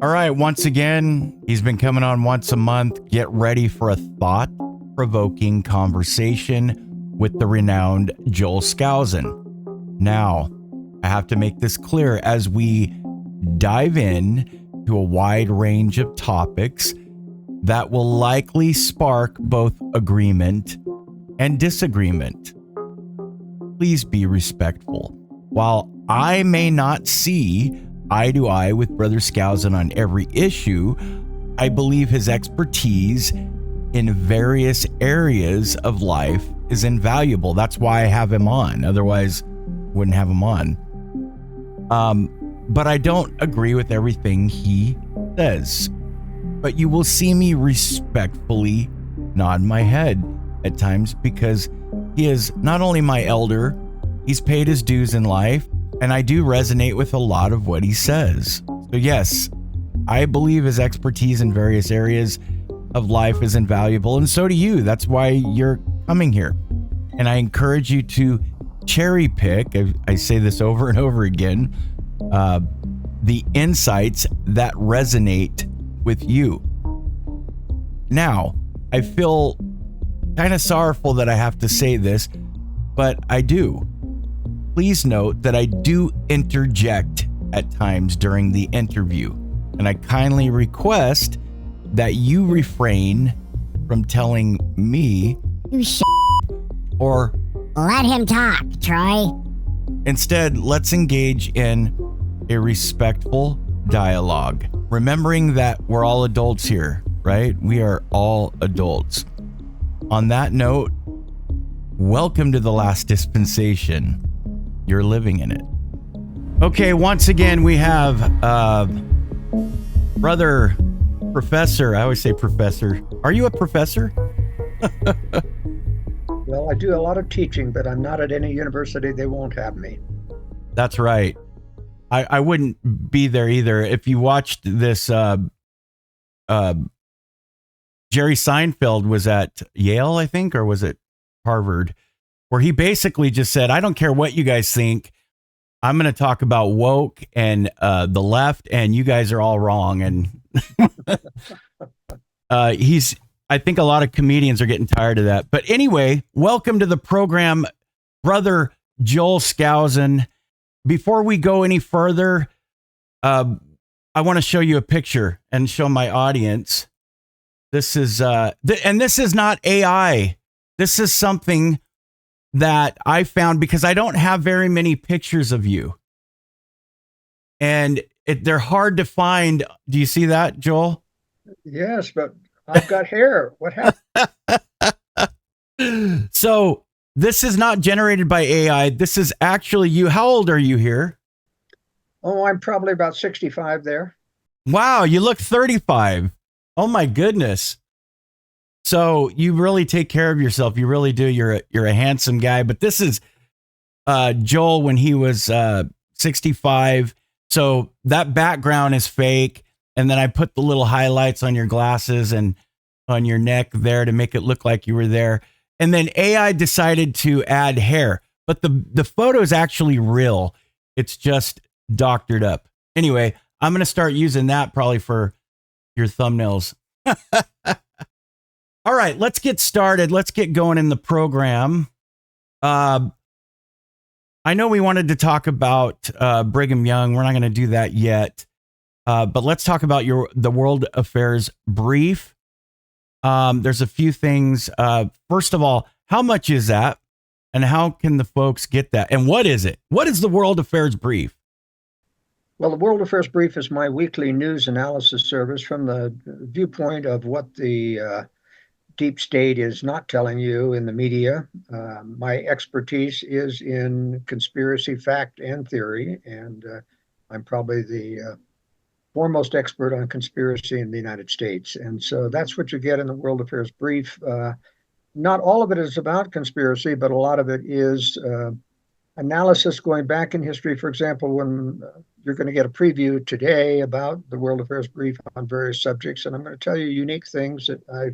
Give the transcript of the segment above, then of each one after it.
All right, once again, he's been coming on once a month. Get ready for a thought-provoking conversation with the renowned Joel Skousen. Now, I have to make this clear as we dive in to a wide range of topics that will likely spark both agreement and disagreement. Please be respectful. While I may not see eye to eye with Brother Skousen on every issue, I believe his expertise in various areas of life is invaluable. That's why I have him on. Otherwise, wouldn't have him on. But I don't agree with everything he says. But you will see me respectfully nod my head at times because he is not only my elder, he's paid his dues in life, and I do resonate with a lot of what he says. So yes, I believe his expertise in various areas of life is invaluable, and so do you. That's why you're coming here. And I encourage you to cherry pick, I say this over and over again, the insights that resonate with you. Now, I feel kind of sorrowful that I have to say this, but I do. Please note that I do interject at times during the interview, and I kindly request that you refrain from telling me or let him talk, Troy. Instead, let's engage in a respectful dialogue, remembering that we're all adults here, right? We are all adults. On that note, welcome to the last dispensation. You're living in it. Okay, once again, we have Brother Professor. I always say professor. Are you a professor? Well, I do a lot of teaching, but I'm not at any university. They won't have me. That's right. I wouldn't be there either. If you watched this, Jerry Seinfeld was at Yale, I think, or was it Harvard, where he basically just said, I don't care what you guys think. I'm going to talk about woke and the left, and you guys are all wrong. And I think a lot of comedians are getting tired of that. But anyway, welcome to the program, Brother Joel Skousen. Before we go any further, I want to show you a picture and show my audience. This is, and this is not AI. This is something that I found because I don't have very many pictures of you. And they're hard to find. Do you see that, Joel? Yes, but I've got hair. What happened? So this is not generated by AI. This is actually you. How old are you here? Oh, I'm probably about 65 there. Wow, you look 35. Oh my goodness. So you really take care of yourself. You really do. You're a handsome guy. But this is Joel when he was 65. So that background is fake. And then I put the little highlights on your glasses and on your neck there to make it look like you were there. And then AI decided to add hair. But the photo is actually real. It's just doctored up. Anyway, I'm going to start using that probably for your thumbnails. All right, let's get started. Let's get going in the program. I know we wanted to talk about Brigham Young. We're not going to do that yet. But let's talk about the World Affairs Brief. There's a few things. First of all, how much is that? And how can the folks get that? And what is it? What is the World Affairs Brief? Well, the World Affairs Brief is my weekly news analysis service from the viewpoint of what the deep state is not telling you in the media. My expertise is in conspiracy, fact, and theory, and I'm probably the foremost expert on conspiracy in the United States. And so that's what you get in the World Affairs Brief. Not all of it is about conspiracy, but a lot of it is analysis going back in history. For example, when you're going to get a preview today about the World Affairs Brief on various subjects, and I'm going to tell you unique things that I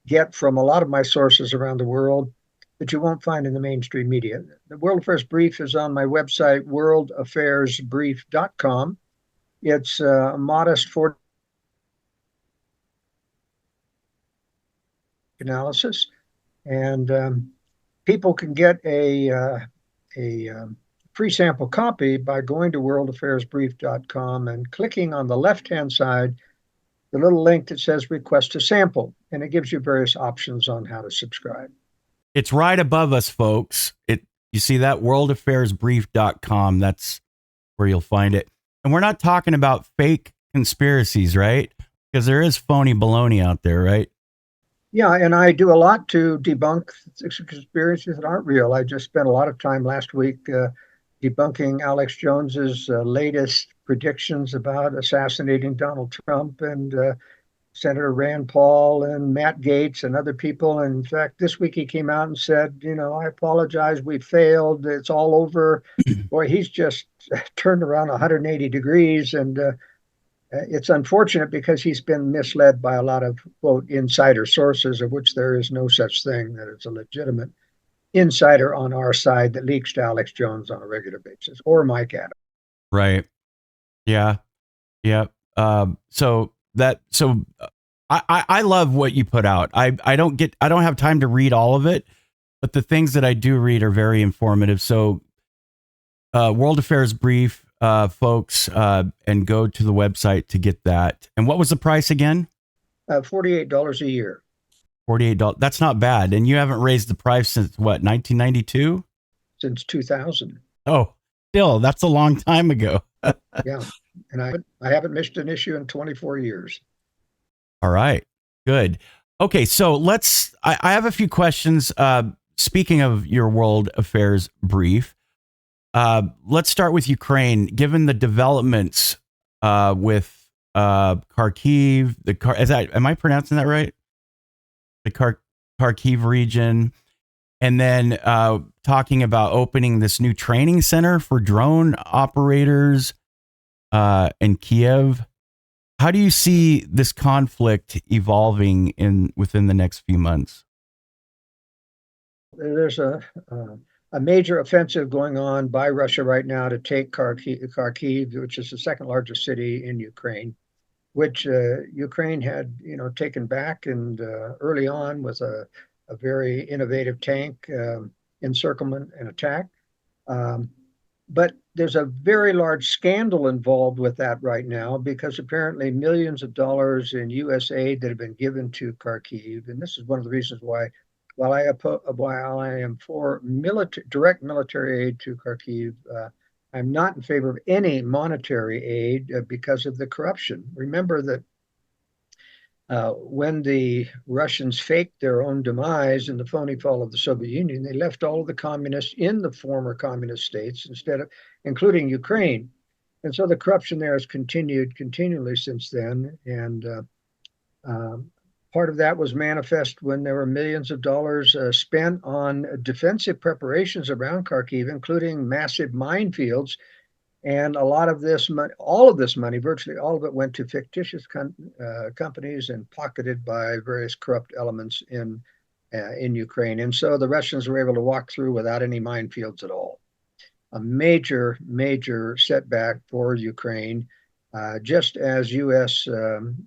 get from a lot of my sources around the world that you won't find in the mainstream media. The World Affairs Brief is on my website, worldaffairsbrief.com. It's a modest 40 analysis, and people can get a free sample copy by going to worldaffairsbrief.com and clicking on the left-hand side the little link that says request a sample, and it gives you various options on how to subscribe. It's right above us, folks. You see that? worldaffairsbrief.com. That's where you'll find it. And we're not talking about fake conspiracies, right? Because there is phony baloney out there, right? Yeah, and I do a lot to debunk conspiracies that aren't real. I just spent a lot of time last week debunking Alex Jones's latest predictions about assassinating Donald Trump and Senator Rand Paul and Matt Gaetz and other people. And in fact, this week he came out and said, I apologize, we failed, it's all over. Boy, he's just turned around 180 degrees. And it's unfortunate because he's been misled by a lot of, quote, insider sources, of which there is no such thing, that it's a legitimate insider on our side that leaks to Alex Jones on a regular basis, or Mike Adams. Right. Yeah. Yeah. I love what you put out. I don't have time to read all of it, but the things that I do read are very informative. So, World Affairs Brief, folks, and go to the website to get that. And what was the price again? $48 a year. $48. That's not bad. And you haven't raised the price since what, 1992? Since 2000. Oh, still, that's a long time ago. Yeah. And I haven't missed an issue in 24 years. All right, good. Okay, so I have a few questions. Speaking of your World Affairs Brief, let's start with Ukraine. Given the developments with Kharkiv, am I pronouncing that right? The Kharkiv region, and then talking about opening this new training center for drone operators in Kiev. How do you see this conflict evolving within the next few months? There's a major offensive going on by Russia right now to take Kharkiv, which is the second largest city in Ukraine, which Ukraine had, taken back and early on with a very innovative tank encirclement and attack. But there's a very large scandal involved with that right now, because apparently millions of dollars in U.S. aid that have been given to Kharkiv, and this is one of the reasons why, while I am for direct military aid to Kharkiv, I'm not in favor of any monetary aid because of the corruption. Remember that when the Russians faked their own demise in the phony fall of the Soviet Union, they left all of the communists in the former communist states including Ukraine. And so the corruption there has continued continually since then. And part of that was manifest when there were millions of dollars spent on defensive preparations around Kharkiv, including massive minefields. And a lot of this money, all of this money, virtually all of it, went to fictitious companies and pocketed by various corrupt elements in Ukraine. And so the Russians were able to walk through without any minefields at all. A major, major setback for Ukraine, just as U.S.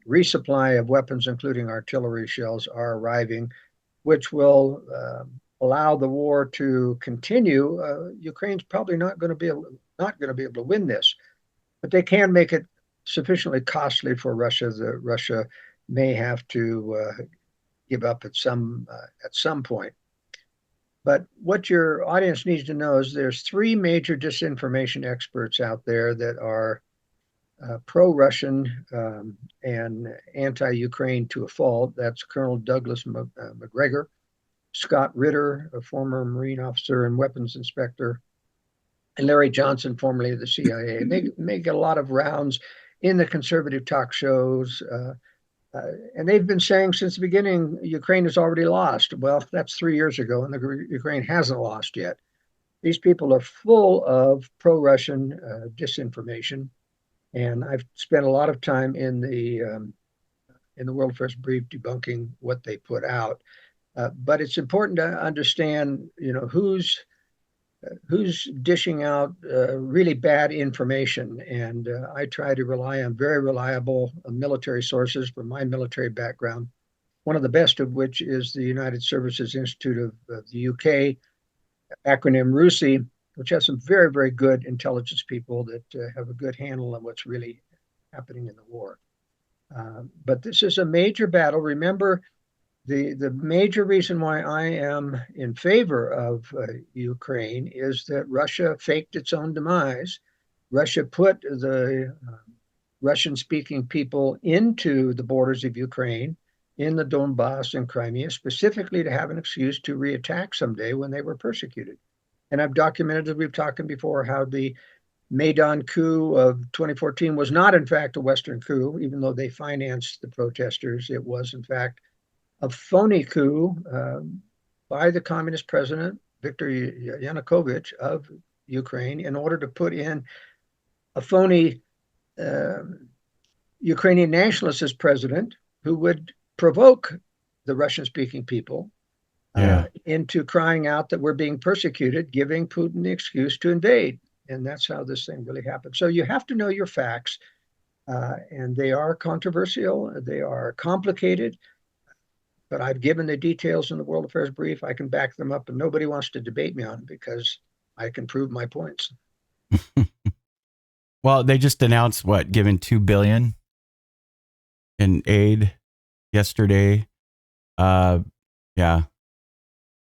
Resupply of weapons, including artillery shells, are arriving, which will allow the war to continue. Ukraine's probably not going to be able to win this, but they can make it sufficiently costly for Russia that Russia may have to give up at some point. But what your audience needs to know is there's three major disinformation experts out there that are pro-Russian and anti-Ukraine to a fault. That's Colonel Douglas Macgregor, Scott Ritter, a former Marine officer and weapons inspector, and Larry Johnson, formerly of the CIA. And they make a lot of rounds in the conservative talk shows. And they've been saying since the beginning, Ukraine has already lost. Well, that's 3 years ago, and Ukraine hasn't lost yet. These people are full of pro-Russian disinformation. And I've spent a lot of time in the World Affairs Brief debunking what they put out. But it's important to understand, who's who's dishing out really bad information. And I try to rely on very reliable military sources from my military background, one of the best of which is the United Services Institute of the UK, acronym RUSI, which has some very, very good intelligence people that have a good handle on what's really happening in the war. But this is a major battle. Remember, the major reason why I am in favor of Ukraine is that Russia faked its own demise. Russia put the Russian-speaking people into the borders of Ukraine, in the Donbass and Crimea, specifically to have an excuse to reattack someday when they were persecuted. And I've documented, as we've talked before, how the Maidan coup of 2014 was not, in fact, a Western coup, even though they financed the protesters. It was, in fact, a phony coup by the communist president, Viktor Yanukovych of Ukraine, in order to put in a phony Ukrainian nationalist as president who would provoke the Russian-speaking people into crying out that we're being persecuted, giving Putin the excuse to invade. And that's how this thing really happened. So you have to know your facts, and they are controversial, they are complicated, but I've given the details in the World Affairs Brief. I can back them up, and nobody wants to debate me on it because I can prove my points. Well, they just announced giving $2 billion in aid yesterday. Yeah.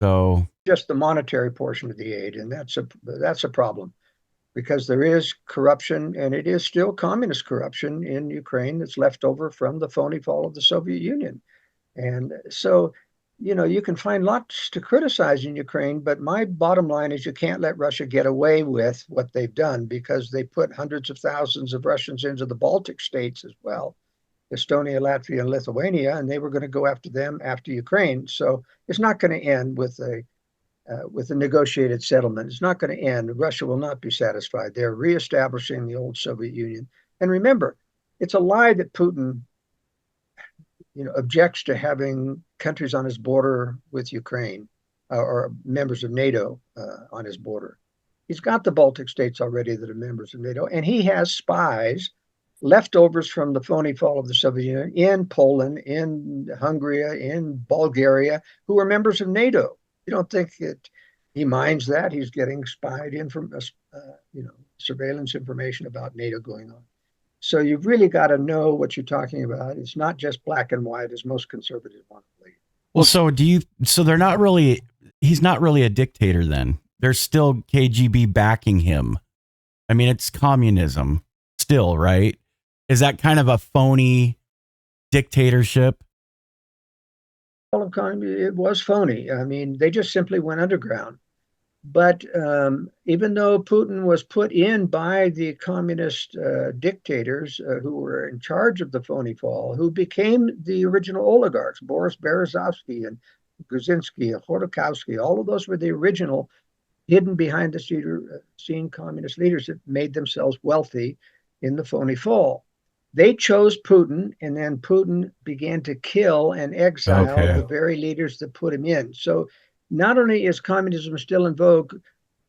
So just the monetary portion of the aid, and that's a problem, because there is corruption, and it is still communist corruption in Ukraine that's left over from the phony fall of the Soviet Union. And so, you can find lots to criticize in Ukraine, but my bottom line is you can't let Russia get away with what they've done, because they put hundreds of thousands of Russians into the Baltic states as well, Estonia, Latvia, and Lithuania, and they were going to go after them after Ukraine. So it's not going to end with a negotiated settlement. It's not going to end. Russia will not be satisfied. They're reestablishing the old Soviet Union. And remember, it's a lie that Putin objects to having countries on his border with Ukraine or members of NATO on his border. He's got the Baltic states already that are members of NATO, and he has spies, leftovers from the phony fall of the Soviet Union, in Poland, in Hungary, in Bulgaria, who are members of NATO. You don't think that he minds that? He's getting spied in from, surveillance information about NATO going on. So you've really got to know what you're talking about. It's not just black and white, as most conservatives want to believe. Well, so they're not really, he's not really a dictator then. There's still KGB backing him. I mean, it's communism still, right? Is that kind of a phony dictatorship? It was phony. I mean, they just simply went underground. But even though Putin was put in by the communist dictators who were in charge of the phony fall, who became the original oligarchs, Boris Berezovsky and Grzinski and Khodorkovsky, all of those were the original hidden behind the scene communist leaders that made themselves wealthy in the phony fall. They chose Putin, and then Putin began to kill and exile the very leaders that put him in. So not only is communism still in vogue,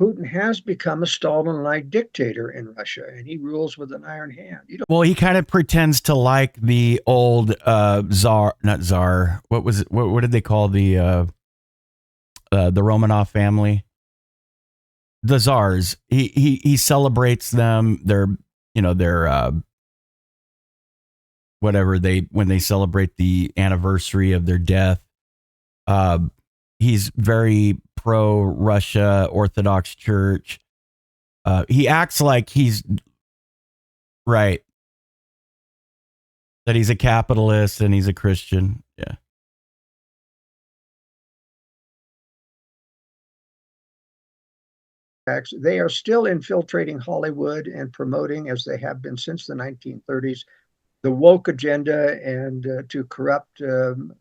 Putin has become a Stalin-like dictator in Russia, and he rules with an iron hand. Well, he kind of pretends to like the old not czar. What was it? What did they call the Romanov family? The czars. He celebrates them. Their whatever when they celebrate the anniversary of their death. He's very pro-Russia, Orthodox Church. He acts like he's right, that he's a capitalist and he's a Christian. Yeah. They are still infiltrating Hollywood and promoting, as they have been since the 1930s, the woke agenda and to corrupt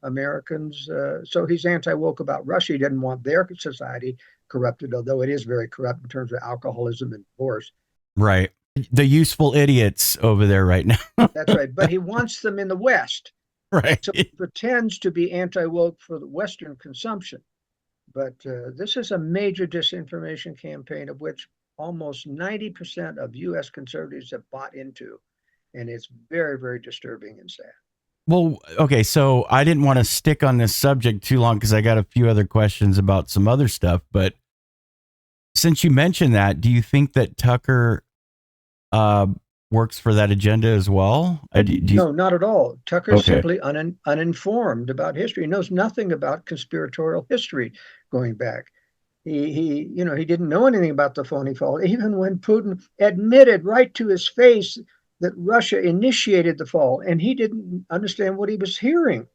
Americans. So he's anti-woke about Russia. He didn't want their society corrupted, although it is very corrupt in terms of alcoholism and divorce. Right. The useful idiots over there right now. That's right. But he wants them in the West. Right. So he pretends to be anti-woke for the Western consumption. But this is a major disinformation campaign of which almost 90% of U.S. conservatives have bought into. And it's very, very disturbing and sad. Well, okay, so I didn't want to stick on this subject too long because I got a few other questions about some other stuff. But since you mentioned that, do you think that Tucker works for that agenda as well? No, not at all. Tucker's Okay. simply uninformed about history. He knows nothing about conspiratorial history going back. He didn't know anything about the phony fall. Even when Putin admitted right to his face that Russia initiated the fall, and he didn't understand what he was hearing.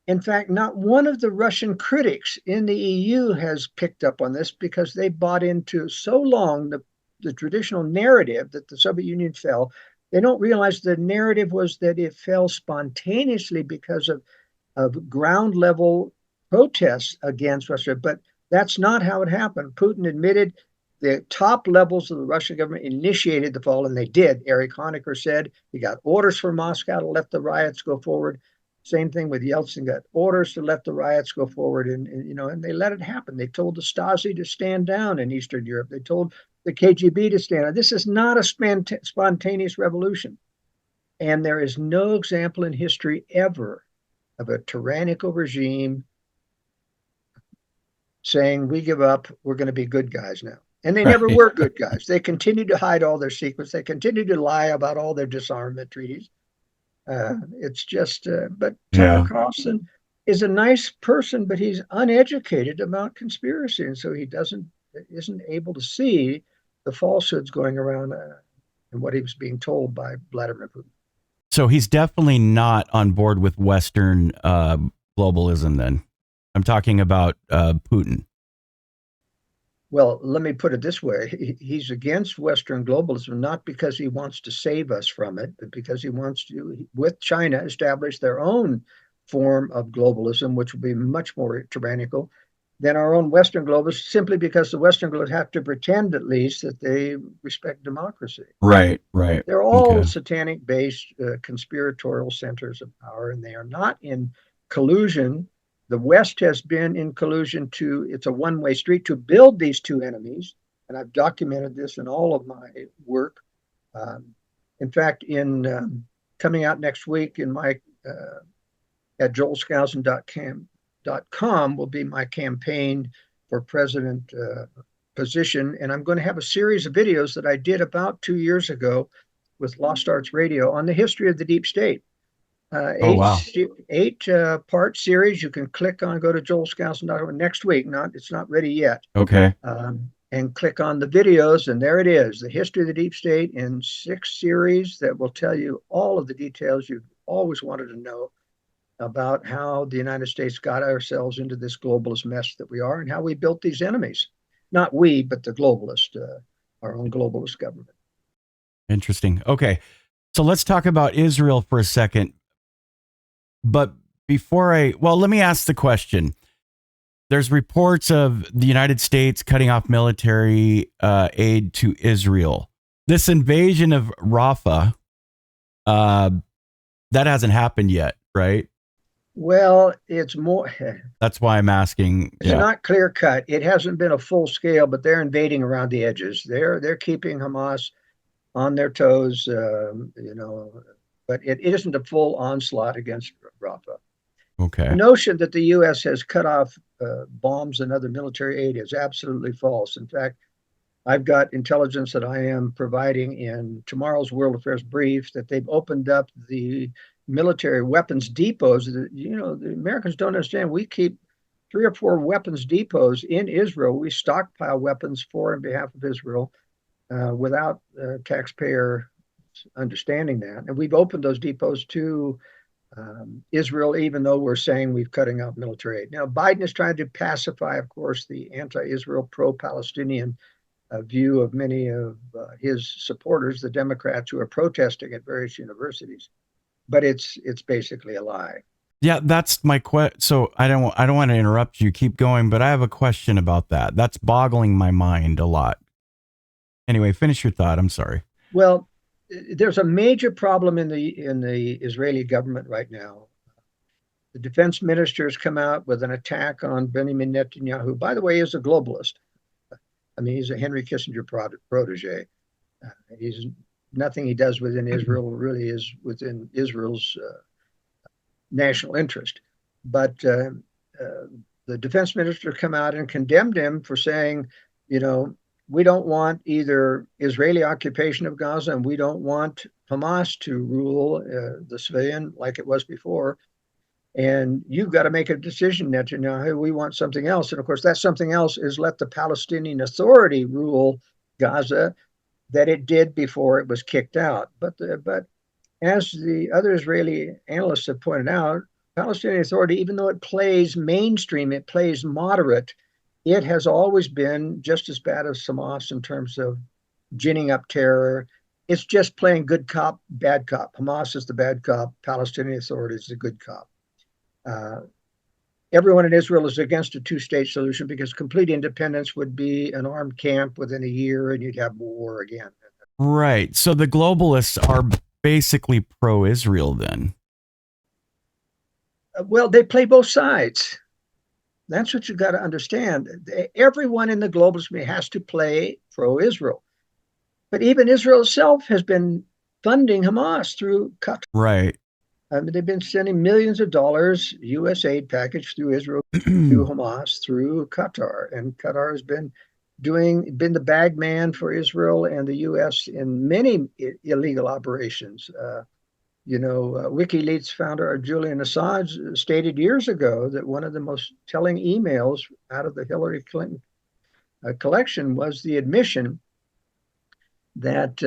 In fact, not one of the Russian critics in the EU has picked up on this because they bought into so long the traditional narrative that the Soviet Union fell. They don't realize the narrative was that it fell spontaneously because of ground level protests against Russia. But that's not how it happened. Putin admitted the top levels of the Russian government initiated the fall, and they did. Erich Honecker said he got orders from Moscow to let the riots go forward. Same thing with Yeltsin, got orders to let the riots go forward, and they let it happen. They told the Stasi to stand down in Eastern Europe. They told the KGB to stand down. This is not a spontaneous revolution. And there is no example in history ever of a tyrannical regime saying, we give up, we're going to be good guys now. And they never were good guys. They continued to hide all their secrets. They continued to lie about all their disarmament treaties. It's just, but Tucker Carlson is a nice person, but he's uneducated about conspiracy. And so he isn't able to see the falsehoods going around and what he was being told by Vladimir Putin. So he's definitely not on board with Western globalism then. I'm talking about Putin. Well, let me put it this way. He's against Western globalism, not because he wants to save us from it, but because he wants to, with China, establish their own form of globalism, which will be much more tyrannical than our own Western globalists, simply because the Western globalists have to pretend, at least, that they respect democracy. Right. They're all satanic-based conspiratorial centers of power, and they are not in collusion. The West has been in collusion it's a one-way street to build these two enemies. And I've documented this in all of my work. In fact, coming out next week in my at joelskousen.com will be my campaign for president position. And I'm going to have a series of videos that I did about 2 years ago with Lost Arts Radio on the history of the deep state. Eight-part series. You can click on, go to joelskousen.com next week. It's not ready yet. Okay. And click on the videos, and there it is, the history of the deep state in 6 series that will tell you all of the details you've always wanted to know about how the United States got ourselves into this globalist mess that we are, and how we built these enemies. Not we, but the globalist, our own globalist government. Interesting. Okay. So let's talk about Israel for a second. But let me ask the question. There's reports of the United States cutting off military aid to Israel. This invasion of Rafah, that hasn't happened yet, right? Well, it's more. That's why I'm asking. It's not clear cut. It hasn't been a full scale, but they're invading around the edges. They're keeping Hamas on their toes, but it isn't a full onslaught against Rafah. Okay. The notion that the U.S. has cut off bombs and other military aid is absolutely false. In fact, I've got intelligence that I am providing in tomorrow's World Affairs Brief that they've opened up the military weapons depots. The Americans don't understand. We keep 3 or 4 weapons depots in Israel. We stockpile weapons for and behalf of Israel without taxpayer understanding that. And we've opened those depots to Israel, even though we're saying we're cutting out military aid. Now, Biden is trying to pacify, of course, the anti-Israel, pro-Palestinian view of many of his supporters, the Democrats who are protesting at various universities. But it's basically a lie. Yeah, that's my question. So I don't want to interrupt you. Keep going, but I have a question about that. That's boggling my mind a lot. Anyway, finish your thought. I'm sorry. Well, there's a major problem in the Israeli government right now. The defense minister has come out with an attack on Benjamin Netanyahu. By the way, is a globalist. I mean, he's a Henry Kissinger protege. He's nothing he does within Israel really is within Israel's national interest. But the defense minister come out and condemned him for saying, we don't want either Israeli occupation of Gaza, and we don't want Hamas to rule the civilian like it was before. And you've got to make a decision, Netanyahu. We want something else. And of course, that something else is let the Palestinian Authority rule Gaza, that it did before it was kicked out. But as the other Israeli analysts have pointed out, Palestinian Authority, even though it plays mainstream, it plays moderate, it has always been just as bad as Hamas in terms of ginning up terror. It's just playing good cop, bad cop. Hamas is the bad cop. Palestinian Authority is the good cop. Everyone in Israel is against a two-state solution because complete independence would be an armed camp within a year and you'd have war again. Right. So the globalists are basically pro-Israel then. Well, they play both sides. That's what you got to understand. Everyone in the globalist movement has to play pro-Israel. But even Israel itself has been funding Hamas through Qatar. Right. They've been sending millions of dollars, U.S. aid package through Israel, to Hamas, through Qatar. And Qatar has been the bag man for Israel and the U.S. in many illegal operations. WikiLeaks founder Julian Assange stated years ago that one of the most telling emails out of the Hillary Clinton collection was the admission that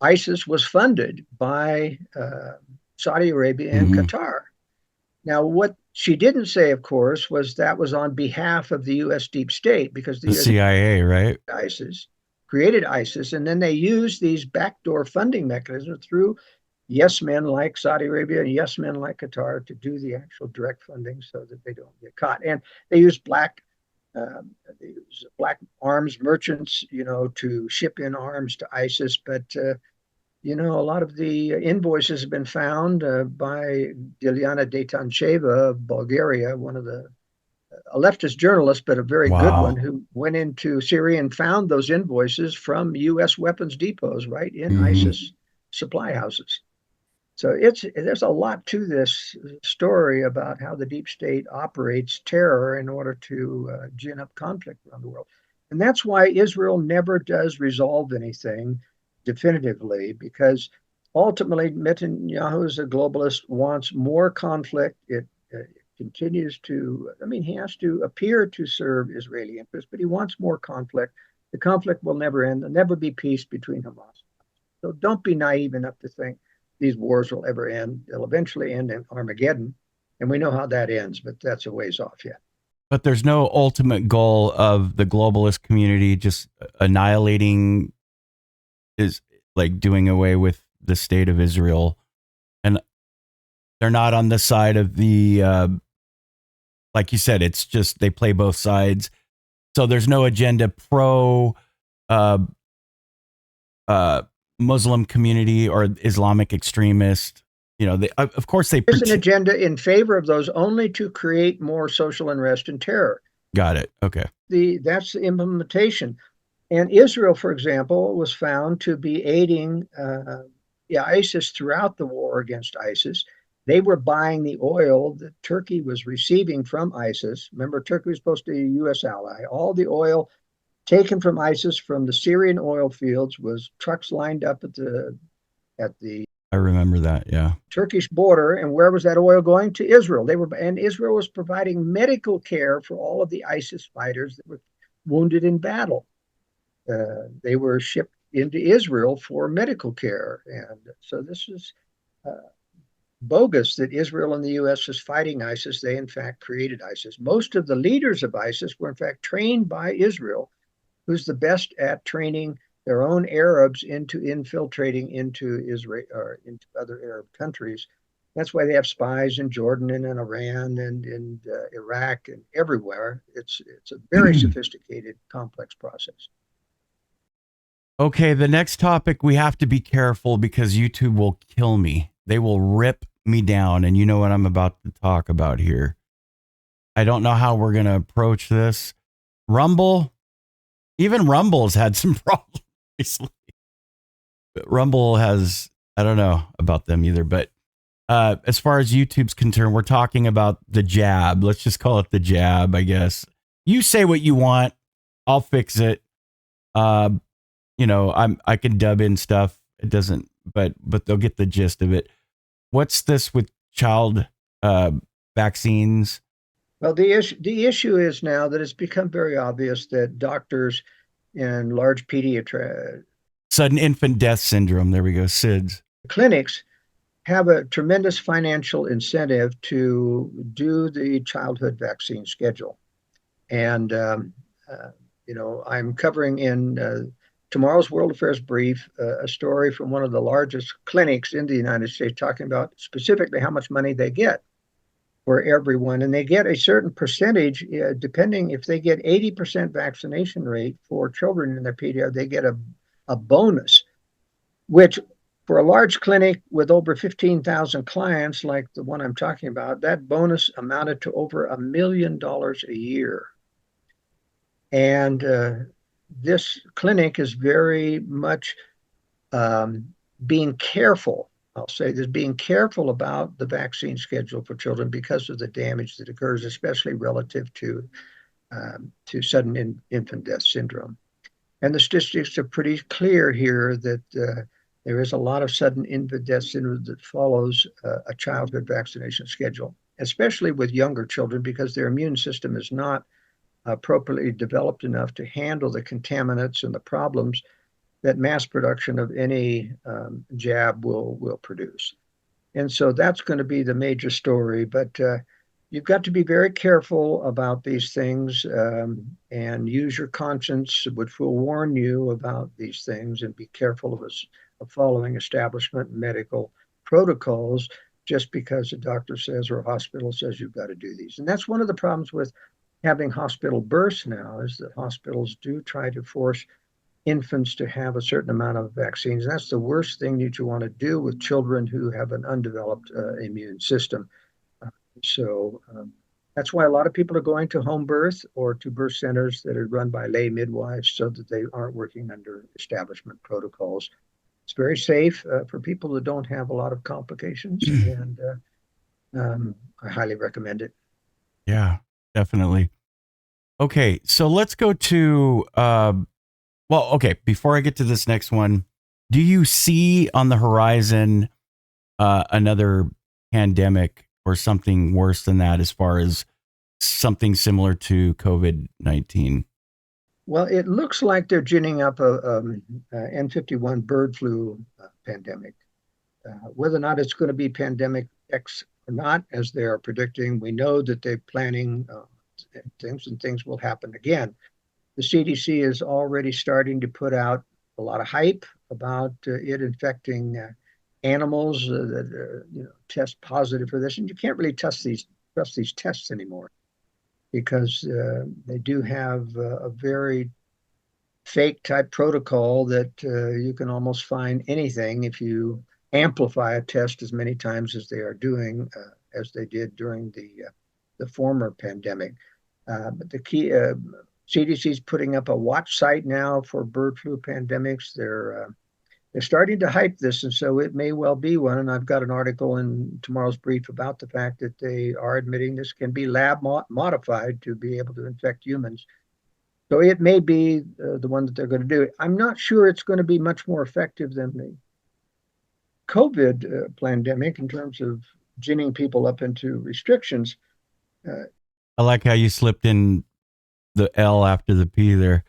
ISIS was funded by Saudi Arabia and Qatar. Now, what she didn't say, of course, was that was on behalf of the U.S. deep state, because the CIA, right? ISIS created ISIS, and then they used these backdoor funding mechanisms through yes men like Saudi Arabia and yes men like Qatar to do the actual direct funding so that they don't get caught. And they use black arms merchants, to ship in arms to ISIS. But a lot of the invoices have been found by Dilyana Detancheva of Bulgaria, a leftist journalist, but a very good one, who went into Syria and found those invoices from U.S. weapons depots right in ISIS supply houses. So there's a lot to this story about how the deep state operates terror in order to gin up conflict around the world. And that's why Israel never does resolve anything definitively, because ultimately Netanyahu, as a globalist, wants more conflict. It continues to, he has to appear to serve Israeli interests, but he wants more conflict. The conflict will never end. There'll never be peace between Hamas. So don't be naive enough to think these wars will ever end. They'll eventually end in Armageddon, and we know how that ends, but that's a ways off yet. But there's no ultimate goal of the globalist community just annihilating, is like doing away with the state of Israel. And they're not on the side of the, like you said, it's just they play both sides. So there's no agenda pro Muslim community or Islamic extremist. Of course there's an agenda in favor of those, only to create more social unrest and terror. Got it. Okay. That's the implementation. And Israel, for example, was found to be aiding ISIS throughout the war against ISIS. They were buying the oil that Turkey was receiving from ISIS. Remember, Turkey was supposed to be a U.S. ally. All the oil taken from ISIS from the Syrian oil fields was trucks lined up at the I remember that, yeah. Turkish border. And where was that oil going? To Israel. And Israel was providing medical care for all of the ISIS fighters that were wounded in battle. They were shipped into Israel for medical care. And so this is bogus that Israel and the U.S. is fighting ISIS. They, in fact, created ISIS. Most of the leaders of ISIS were, in fact, trained by Israel, who's the best at training their own Arabs into infiltrating into Israel or into other Arab countries. That's why they have spies in Jordan and in Iran and in Iraq and everywhere. It's a very sophisticated, complex process. Okay, the next topic, we have to be careful because YouTube will kill me. they will rip me down. And you know what I'm about to talk about here. I don't know how we're going to approach this. Rumble, even Rumble's had some problems recently. Rumble has, I don't know about them either, but as far as YouTube's concerned, we're talking about the jab. Let's just call it the jab, I guess. You say what you want, I'll fix it. I can dub in stuff. It doesn't, but they'll get the gist of it. What's this with child vaccines? Well, the issue is now that it's become very obvious that doctors in large pediatric Sudden infant death syndrome. There we go. SIDS. clinics have a tremendous financial incentive to do the childhood vaccine schedule. And, I'm covering in tomorrow's World Affairs Brief a story from one of the largest clinics in the United States talking about specifically how much money they get for everyone. And they get a certain percentage, depending if they get 80% vaccination rate for children in their pediatric, they get a bonus, which for a large clinic with over 15,000 clients, like the one I'm talking about, that bonus amounted to over $1 million a year. And this clinic is very much being careful. I'll say this, being careful about the vaccine schedule for children because of the damage that occurs, especially relative to sudden infant death syndrome. And the statistics are pretty clear here that there is a lot of sudden infant death syndrome that follows a childhood vaccination schedule, especially with younger children, because their immune system is not appropriately developed enough to handle the contaminants and the problems that mass production of any jab will produce. And so that's going to be the major story. But you've got to be very careful about these things and use your conscience, which will warn you about these things, and be careful of following establishment medical protocols just because a doctor says or a hospital says you've got to do these. And that's one of the problems with having hospital births now, is that hospitals do try to force infants to have a certain amount of vaccines. And that's the worst thing that you want to do with children who have an undeveloped immune system. So that's why a lot of people are going to home birth or to birth centers that are run by lay midwives so that they aren't working under establishment protocols. It's very safe for people that don't have a lot of complications, and I highly recommend it. Yeah, definitely. Okay, so let's go to before I get to this next one, do you see on the horizon another pandemic or something worse than that, as far as something similar to COVID-19? Well, it looks like they're ginning up a N51 bird flu pandemic. Whether or not it's going to be pandemic X or not, as they are predicting, we know that they're planning things, and things will happen again. The CDC is already starting to put out a lot of hype about it infecting animals that test positive for this, and you can't really trust these tests anymore, because they do have a very fake type protocol that you can almost find anything if you amplify a test as many times as they are doing, as they did during the former pandemic. But the key, CDC is putting up a watch site now for bird flu pandemics. They're starting to hype this, and so it may well be one. And I've got an article in tomorrow's brief about the fact that they are admitting this can be lab modified to be able to infect humans. So it may be the one that they're going to do. I'm not sure it's going to be much more effective than the COVID pandemic in terms of ginning people up into restrictions. I like how you slipped in the L after the P there.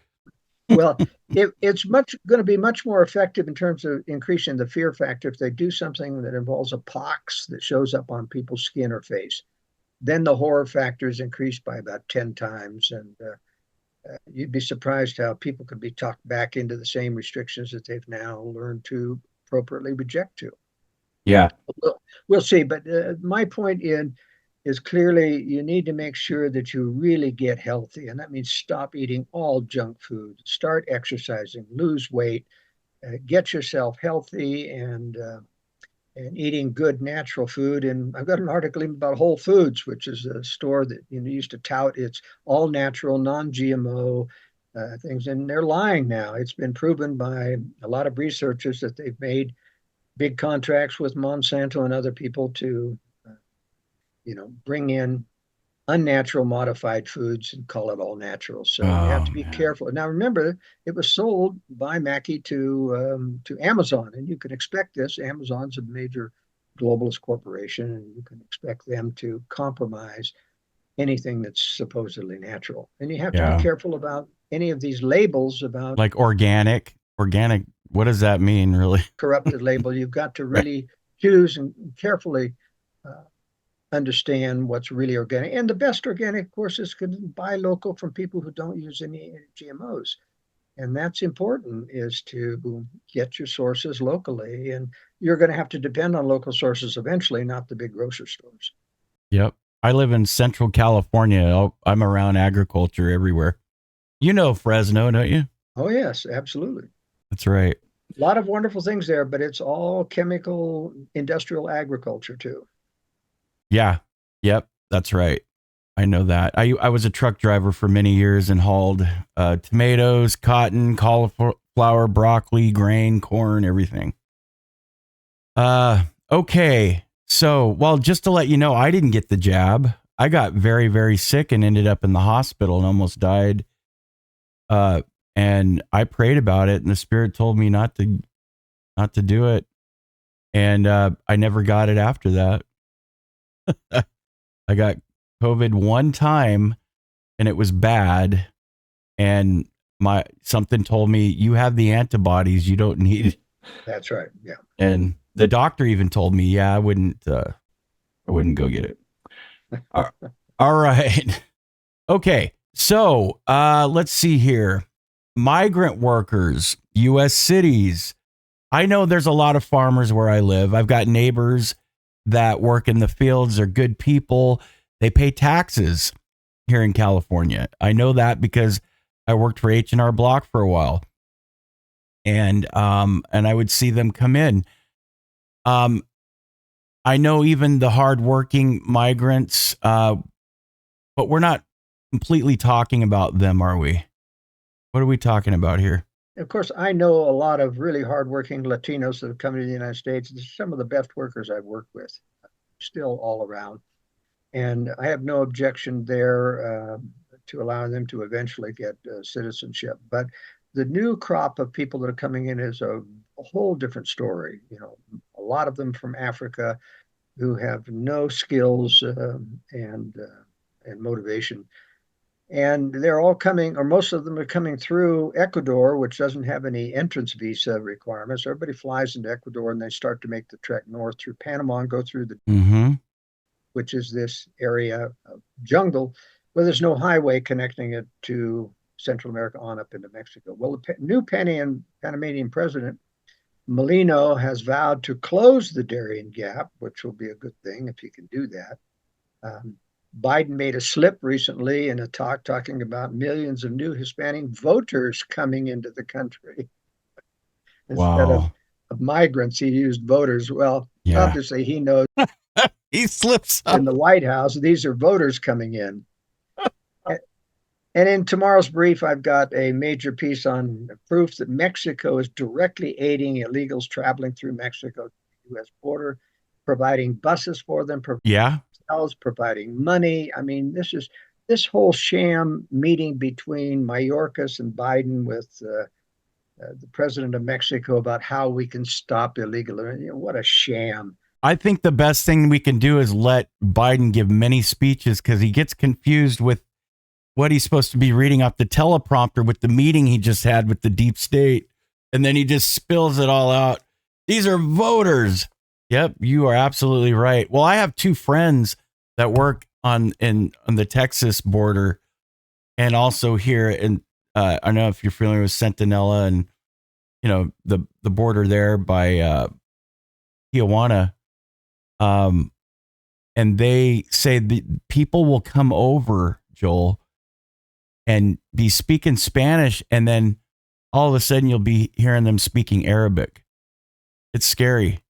Well, it's going to be much more effective in terms of increasing the fear factor if they do something that involves a pox that shows up on people's skin or face. Then the horror factor is increased by about 10 times. And you'd be surprised how people can be talked back into the same restrictions that they've now learned to appropriately reject to. Yeah. We'll see. But my point is clearly you need to make sure that you really get healthy. And that means stop eating all junk food, start exercising, lose weight, get yourself healthy, and and eating good natural food. And I've got an article even about Whole Foods, which is a store that used to tout it's all natural, non-GMO things, and they're lying now. It's been proven by a lot of researchers that they've made big contracts with Monsanto and other people to, bring in unnatural modified foods and call it all natural. So you have Oh to be man. careful. Now remember, it was sold by Mackey to Amazon, and you can expect this. Amazon's a major globalist corporation, and you can expect them to compromise anything that's supposedly natural. And you have to be Yeah. careful about any of these labels about Like organic. Organic. What does that mean, really? corrupted label. You've got to Right. really choose and carefully uh, understand what's really organic. And the best organic, of course, is to buy local from people who don't use any GMOs. And that's important, is to get your sources locally. And you're going to have to depend on local sources eventually, not the big grocery stores. Yep. I live in Central California. I'm around agriculture everywhere. You know Fresno, don't you? Oh, yes, absolutely. That's right. A lot of wonderful things there, but it's all chemical industrial agriculture too. Yeah. Yep. That's right. I know that. I was a truck driver for many years and hauled tomatoes, cotton, cauliflower, broccoli, grain, corn, everything. Okay. So, well, just to let you know, I didn't get the jab. I got very, very sick and ended up in the hospital and almost died. And I prayed about it, and the Spirit told me not to do it. And I never got it after that. I got COVID one time, and it was bad. And something told me, you have the antibodies, you don't need it. That's right. Yeah. And the doctor even told me, yeah, I wouldn't go get it. All right. Okay. So let's see here. Migrant workers, U.S. cities. I know there's a lot of farmers where I live. I've got neighbors that work in the fields. They're good people. They pay taxes here in California. I know that because I worked for H&R Block for a while. And I would see them come in. I know even the hardworking migrants, but we're not completely talking about them, are we? What are we talking about here? Of course, I know a lot of really hardworking Latinos that have come to the United States. They're some of the best workers I've worked with, still all around. And I have no objection there to allowing them to eventually get citizenship. But the new crop of people that are coming in is a whole different story. A lot of them from Africa who have no skills and motivation. And they're all coming, or most of them are coming through Ecuador, which doesn't have any entrance visa requirements. Everybody flies into Ecuador and they start to make the trek north through Panama and go through which is this area of jungle where there's no highway connecting it to Central America on up into Mexico. Well, the new Panamanian president, Molino, has vowed to close the Darien Gap, which will be a good thing if he can do that. Biden made a slip recently in a talk talking about millions of new Hispanic voters coming into the country. Instead Wow. of migrants, he used voters. Well, Yeah. obviously he knows He slips up. in the White House, these are voters coming in. And in tomorrow's brief, I've got a major piece on proof that Mexico is directly aiding illegals traveling through Mexico to the U.S. border, providing buses for them, providing money. I mean, this whole sham meeting between Mayorkas and Biden with the president of Mexico about how we can stop illegal. What a sham. I think the best thing we can do is let Biden give many speeches because he gets confused with what he's supposed to be reading off the teleprompter with the meeting he just had with the deep state. And then he just spills it all out. These are voters. Yep, you are absolutely right. Well, I have two friends that work on the Texas border and also here in I don't know if you're familiar with Centinela and the border there by Tijuana. And they say the people will come over, Joel, and be speaking Spanish, and then all of a sudden you'll be hearing them speaking Arabic. It's scary.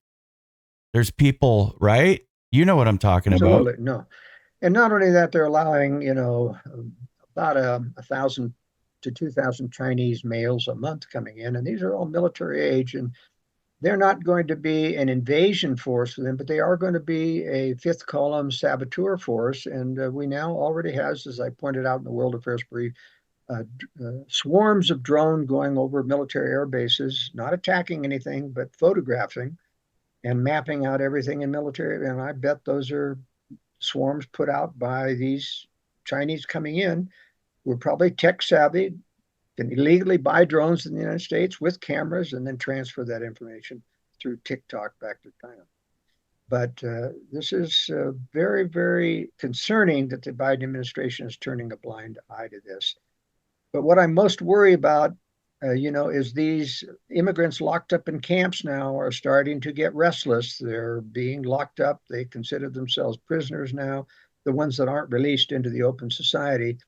There's people, right? You know what I'm talking about. Absolutely, no. And not only that, they're allowing, about 1,000 to 2,000 Chinese males a month coming in, and these are all military age, and they're not going to be an invasion force for them, but they are going to be a fifth column saboteur force. And we now already has, as I pointed out in the World Affairs Brief, swarms of drone going over military air bases, not attacking anything, but photographing and mapping out everything in military. And I bet those are swarms put out by these Chinese coming in who are probably tech savvy, can illegally buy drones in the United States with cameras and then transfer that information through TikTok back to China. But this is very, very concerning that the Biden administration is turning a blind eye to this. But what I'm most worried about, is these immigrants locked up in camps now are starting to get restless. They're being locked up. They consider themselves prisoners now, the ones that aren't released into the open society.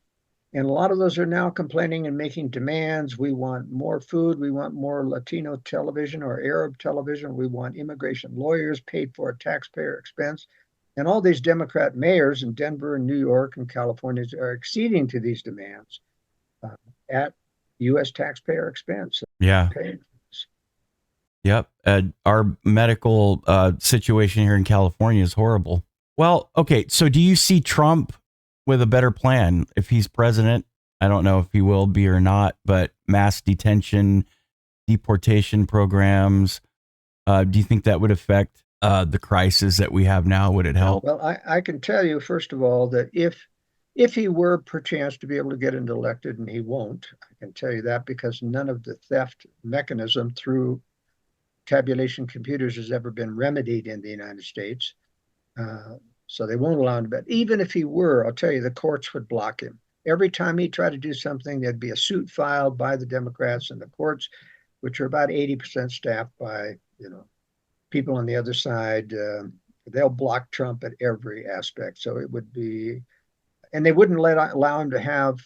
And a lot of those are now complaining and making demands. We want more food. We want more Latino television or Arab television. We want immigration lawyers paid for at taxpayer expense. And all these Democrat mayors in Denver and New York and California are acceding to these demands at U.S. taxpayer expense. Yeah. Yep. Our medical situation here in California is horrible. Well, okay. So do you see Trump with a better plan if he's president? I don't know if he will be or not, but mass detention, deportation programs, do you think that would affect the crisis that we have now? Would it help? Well, I can tell you, first of all, that if he were perchance to be able to get elected, and he won't, I can tell you that because none of the theft mechanism through tabulation computers has ever been remedied in the United States. So they won't allow him. But even if he were, I'll tell you, the courts would block him. Every time he tried to do something, there'd be a suit filed by the Democrats, and the courts, which are about 80% staffed by, people on the other side, they'll block Trump at every aspect. So it would be, and they wouldn't allow him to have,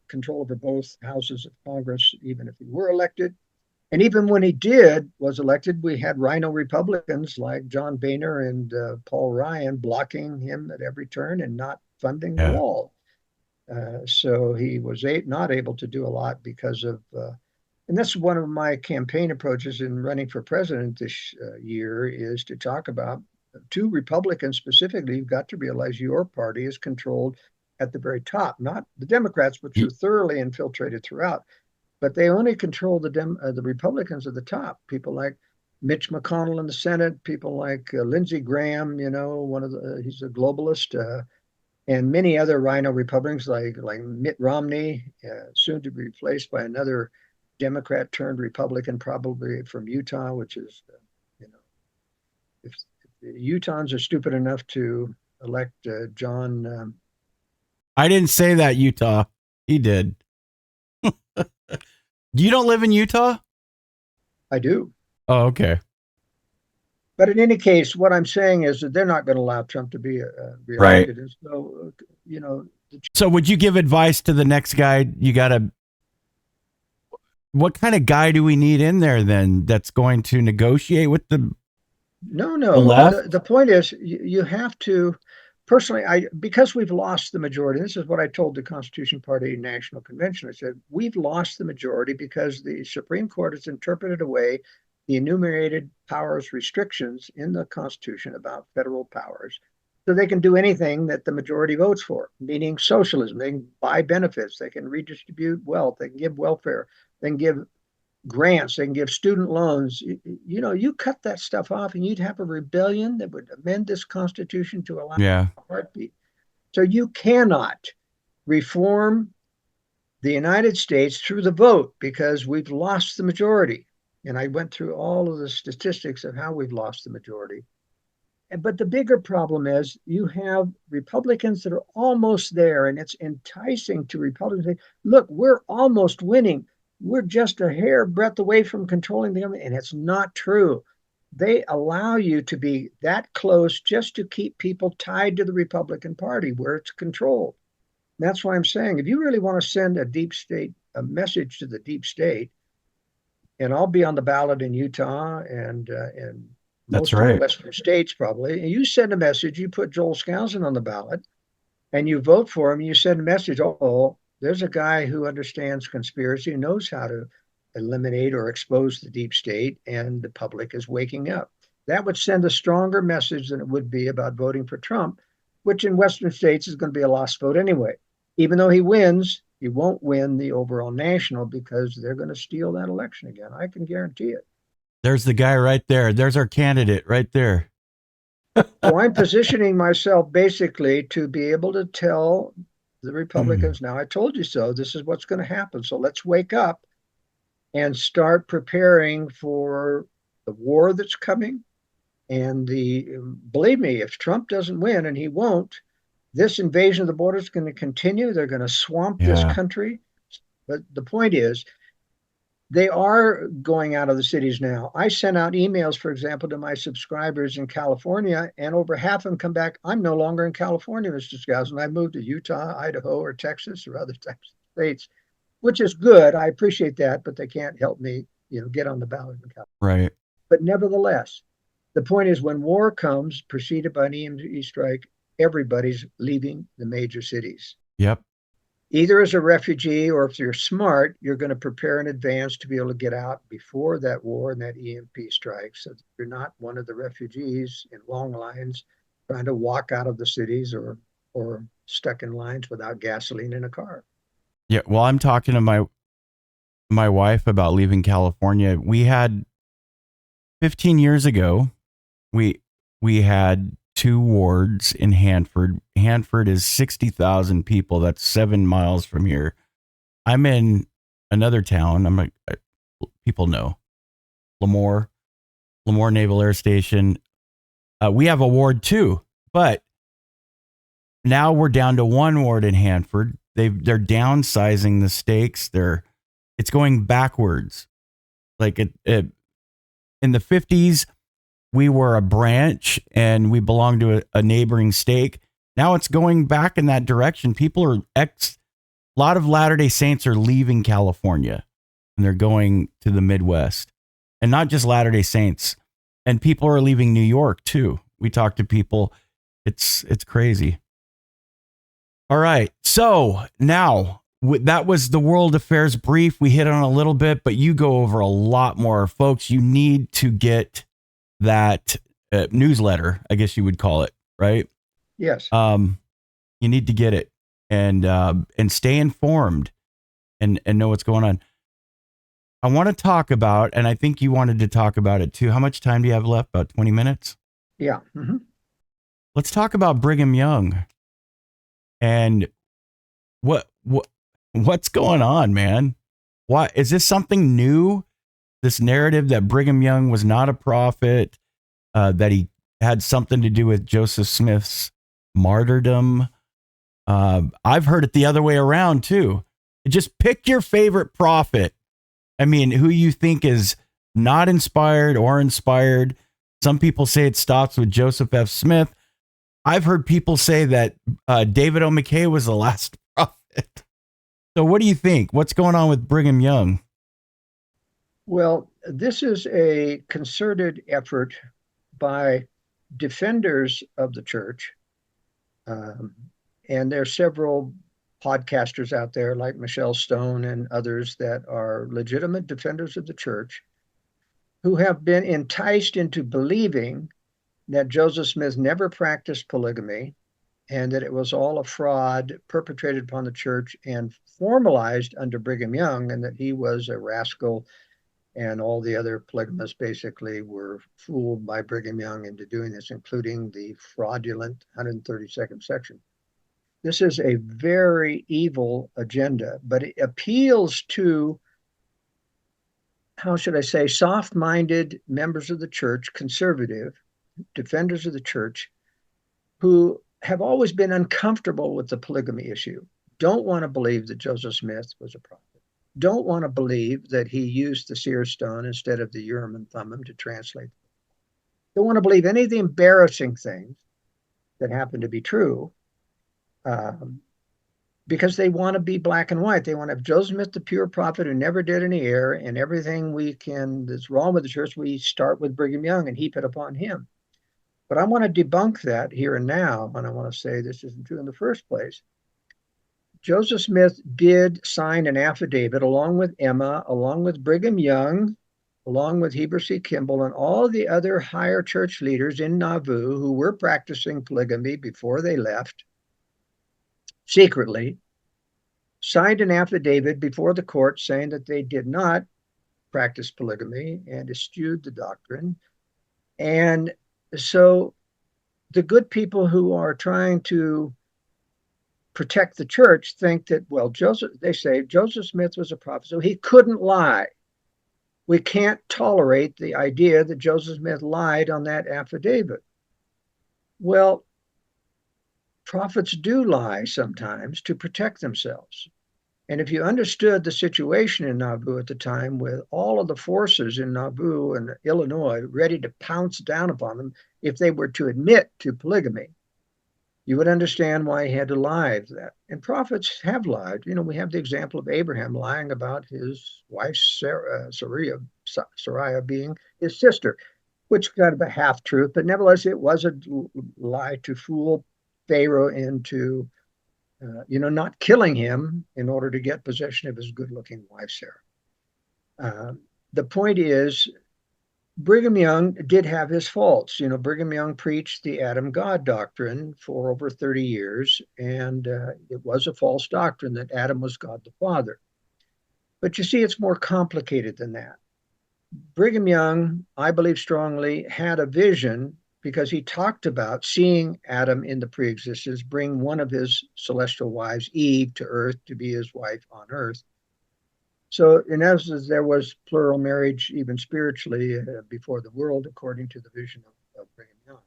control over both houses of Congress, even if he were elected. And even when he was elected, we had rhino Republicans like John Boehner and Paul Ryan blocking him at every turn and not funding the wall. So he was not able to do a lot because of, and that's one of my campaign approaches in running for president this year, is to talk about to Republicans specifically. You've got to realize your party is controlled at the very top, not the Democrats, which are thoroughly infiltrated throughout. But they only control the Republicans at the top. People like Mitch McConnell in the Senate, people like Lindsey Graham, he's a globalist, and many other rhino Republicans like Mitt Romney, soon to be replaced by another Democrat turned Republican, probably from Utah, which is, if the Utahns are stupid enough to elect John. I didn't say that, Utah. He did. You don't live in Utah? I do. Oh, okay. But in any case, what I'm saying is that they're not going to allow Trump to be reelected. Right. And so, So would you give advice to the next guy? What kind of guy do we need in there then that's going to negotiate with the No. The left? The point is, you have to. Personally, because we've lost the majority, this is what I told the Constitution Party National Convention. I said, we've lost the majority because the Supreme Court has interpreted away the enumerated powers restrictions in the Constitution about federal powers. So they can do anything that the majority votes for, meaning socialism. They can buy benefits. They can redistribute wealth. They can give welfare. They can give grants. They can give student loans. You cut that stuff off and you'd have a rebellion that would amend this Constitution to allow a heartbeat. So you cannot reform the United States through the vote because we've lost the majority. And I went through all of the statistics of how we've lost the majority. But the bigger problem is you have Republicans that are almost there, and it's enticing to Republicans to say, look, we're almost winning. We're just a hair breadth away from controlling the government. And it's not true. They allow you to be that close just to keep people tied to the Republican Party where it's controlled. And that's why I'm saying, if you really want to send a message to the deep state, and I'll be on the ballot in Utah and That's most of the right. Western states probably. And you send a message, you put Joel Skousen on the ballot, and you vote for him, you send a message, oh, there's a guy who understands conspiracy, knows how to eliminate or expose the deep state, and the public is waking up. That would send a stronger message than it would be about voting for Trump, which in Western states is going to be a lost vote anyway. Even though he wins, he won't win the overall national because they're going to steal that election again. I can guarantee it. There's the guy right there. There's our candidate right there. So I'm positioning myself basically to be able to tell the Republicans, now I told you so, this is what's going to happen. So let's wake up and start preparing for the war that's coming. And believe me, if Trump doesn't win, and he won't, this invasion of the border is going to continue. They're going to swamp this Yeah. country. But the point is, they are going out of the cities now. I sent out emails, for example, to my subscribers in California, and over half of them come back. I'm no longer in California, Mr. Skousen. I moved to Utah, Idaho, or Texas, or other types of states, which is good. I appreciate that, but they can't help me, get on the ballot in California. Right. But nevertheless, the point is, when war comes, preceded by an EMP strike, everybody's leaving the major cities. Yep. Either as a refugee, or if you're smart, you're going to prepare in advance to be able to get out before that war and that EMP strike, so that you're not one of the refugees in long lines trying to walk out of the cities, or stuck in lines without gasoline in a car. Yeah. Well, I'm talking to my wife about leaving California. We had 15 years ago, we had 2 wards in Hanford. Hanford is 60,000 people. That's 7 miles from here. I'm in another town. I'm like, people know Lemoore Naval Air Station. We have a ward too, but now we're down to 1 ward in Hanford. They're downsizing the stakes. It's going backwards. Like in the 50s, we were a branch and we belonged to a neighboring stake. Now it's going back in that direction. A lot of Latter-day Saints are leaving California and they're going to the Midwest. And not just Latter-day Saints. And people are leaving New York too. We talk to people. It's crazy. All right. So now that was the world affairs brief. We hit on a little bit, but you go over a lot more. Folks, you need to get that newsletter, I guess you would call it, right? Yes. You need to get it and stay informed and know what's going on. I want to talk about, and I think you wanted to talk about it too. How much time do you have left? About 20 minutes? Yeah. Mm-hmm. Let's talk about Brigham Young and what's going on, man? What is this something new? This narrative that Brigham Young was not a prophet, that he had something to do with Joseph Smith's martyrdom. I've heard it the other way around too. Just pick your favorite prophet. I mean, who you think is not inspired or inspired. Some people say it stops with Joseph F. Smith. I've heard people say that David O. McKay was the last prophet. So what do you think? What's going on with Brigham Young? Well, this is a concerted effort by defenders of the church. And there are several podcasters out there like Michelle Stone and others that are legitimate defenders of the church, who have been enticed into believing that Joseph Smith never practiced polygamy and that it was all a fraud perpetrated upon the church and formalized under Brigham Young, and that he was a rascal and all the other polygamists basically were fooled by Brigham Young into doing this, including the fraudulent 132nd section. This is a very evil agenda, but it appeals to, how should I say, soft-minded members of the church, conservative defenders of the church, who have always been uncomfortable with the polygamy issue, don't want to believe that Joseph Smith was a prophet, don't want to believe that he used the seer stone instead of the Urim and Thummim to translate. Don't want to believe any of the embarrassing things that happen to be true. because they want to be black and white. They want to have Joseph Smith, the pure prophet who never did any error, and everything that's wrong with the church, we start with Brigham Young and heap it upon him. But I want to debunk that here and now, and I want to say this isn't true in the first place. Joseph Smith did sign an affidavit along with Emma, along with Brigham Young, along with Heber C. Kimball, and all the other higher church leaders in Nauvoo who were practicing polygamy before they left, secretly, signed an affidavit before the court saying that they did not practice polygamy and eschewed the doctrine. And so the good people who are trying to protect the church think that, well, they say Joseph Smith was a prophet, so he couldn't lie. We can't tolerate the idea that Joseph Smith lied on that affidavit. Well, prophets do lie sometimes to protect themselves. And if you understood the situation in Nauvoo at the time, with all of the forces in Nauvoo and Illinois ready to pounce down upon them if they were to admit to polygamy, you would understand why he had to lie to that. And prophets have lied. You know, we have the example of Abraham lying about his wife Sarai being his sister, which is kind of a half truth, but nevertheless, it was a lie to fool Pharaoh into not killing him in order to get possession of his good-looking wife, Sarah. The point is, Brigham Young did have his faults. You know, Brigham Young preached the Adam God doctrine for over 30 years, and it was a false doctrine that Adam was God the Father. But you see, it's more complicated than that. Brigham Young, I believe strongly, had a vision because he talked about seeing Adam in the pre-existence bring one of his celestial wives, Eve, to earth to be his wife on earth. So in essence, there was plural marriage even spiritually before the world, according to the vision of Brigham Young.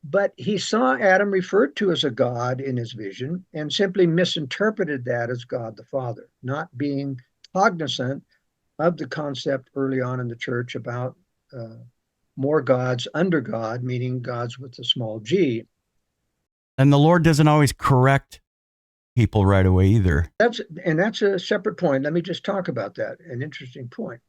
But he saw Adam referred to as a God in his vision and simply misinterpreted that as God the Father, not being cognizant of the concept early on in the church about more gods under God, meaning gods with a small g. And the Lord doesn't always correct people right away either. That's a separate point. Let me just talk about that, an interesting point.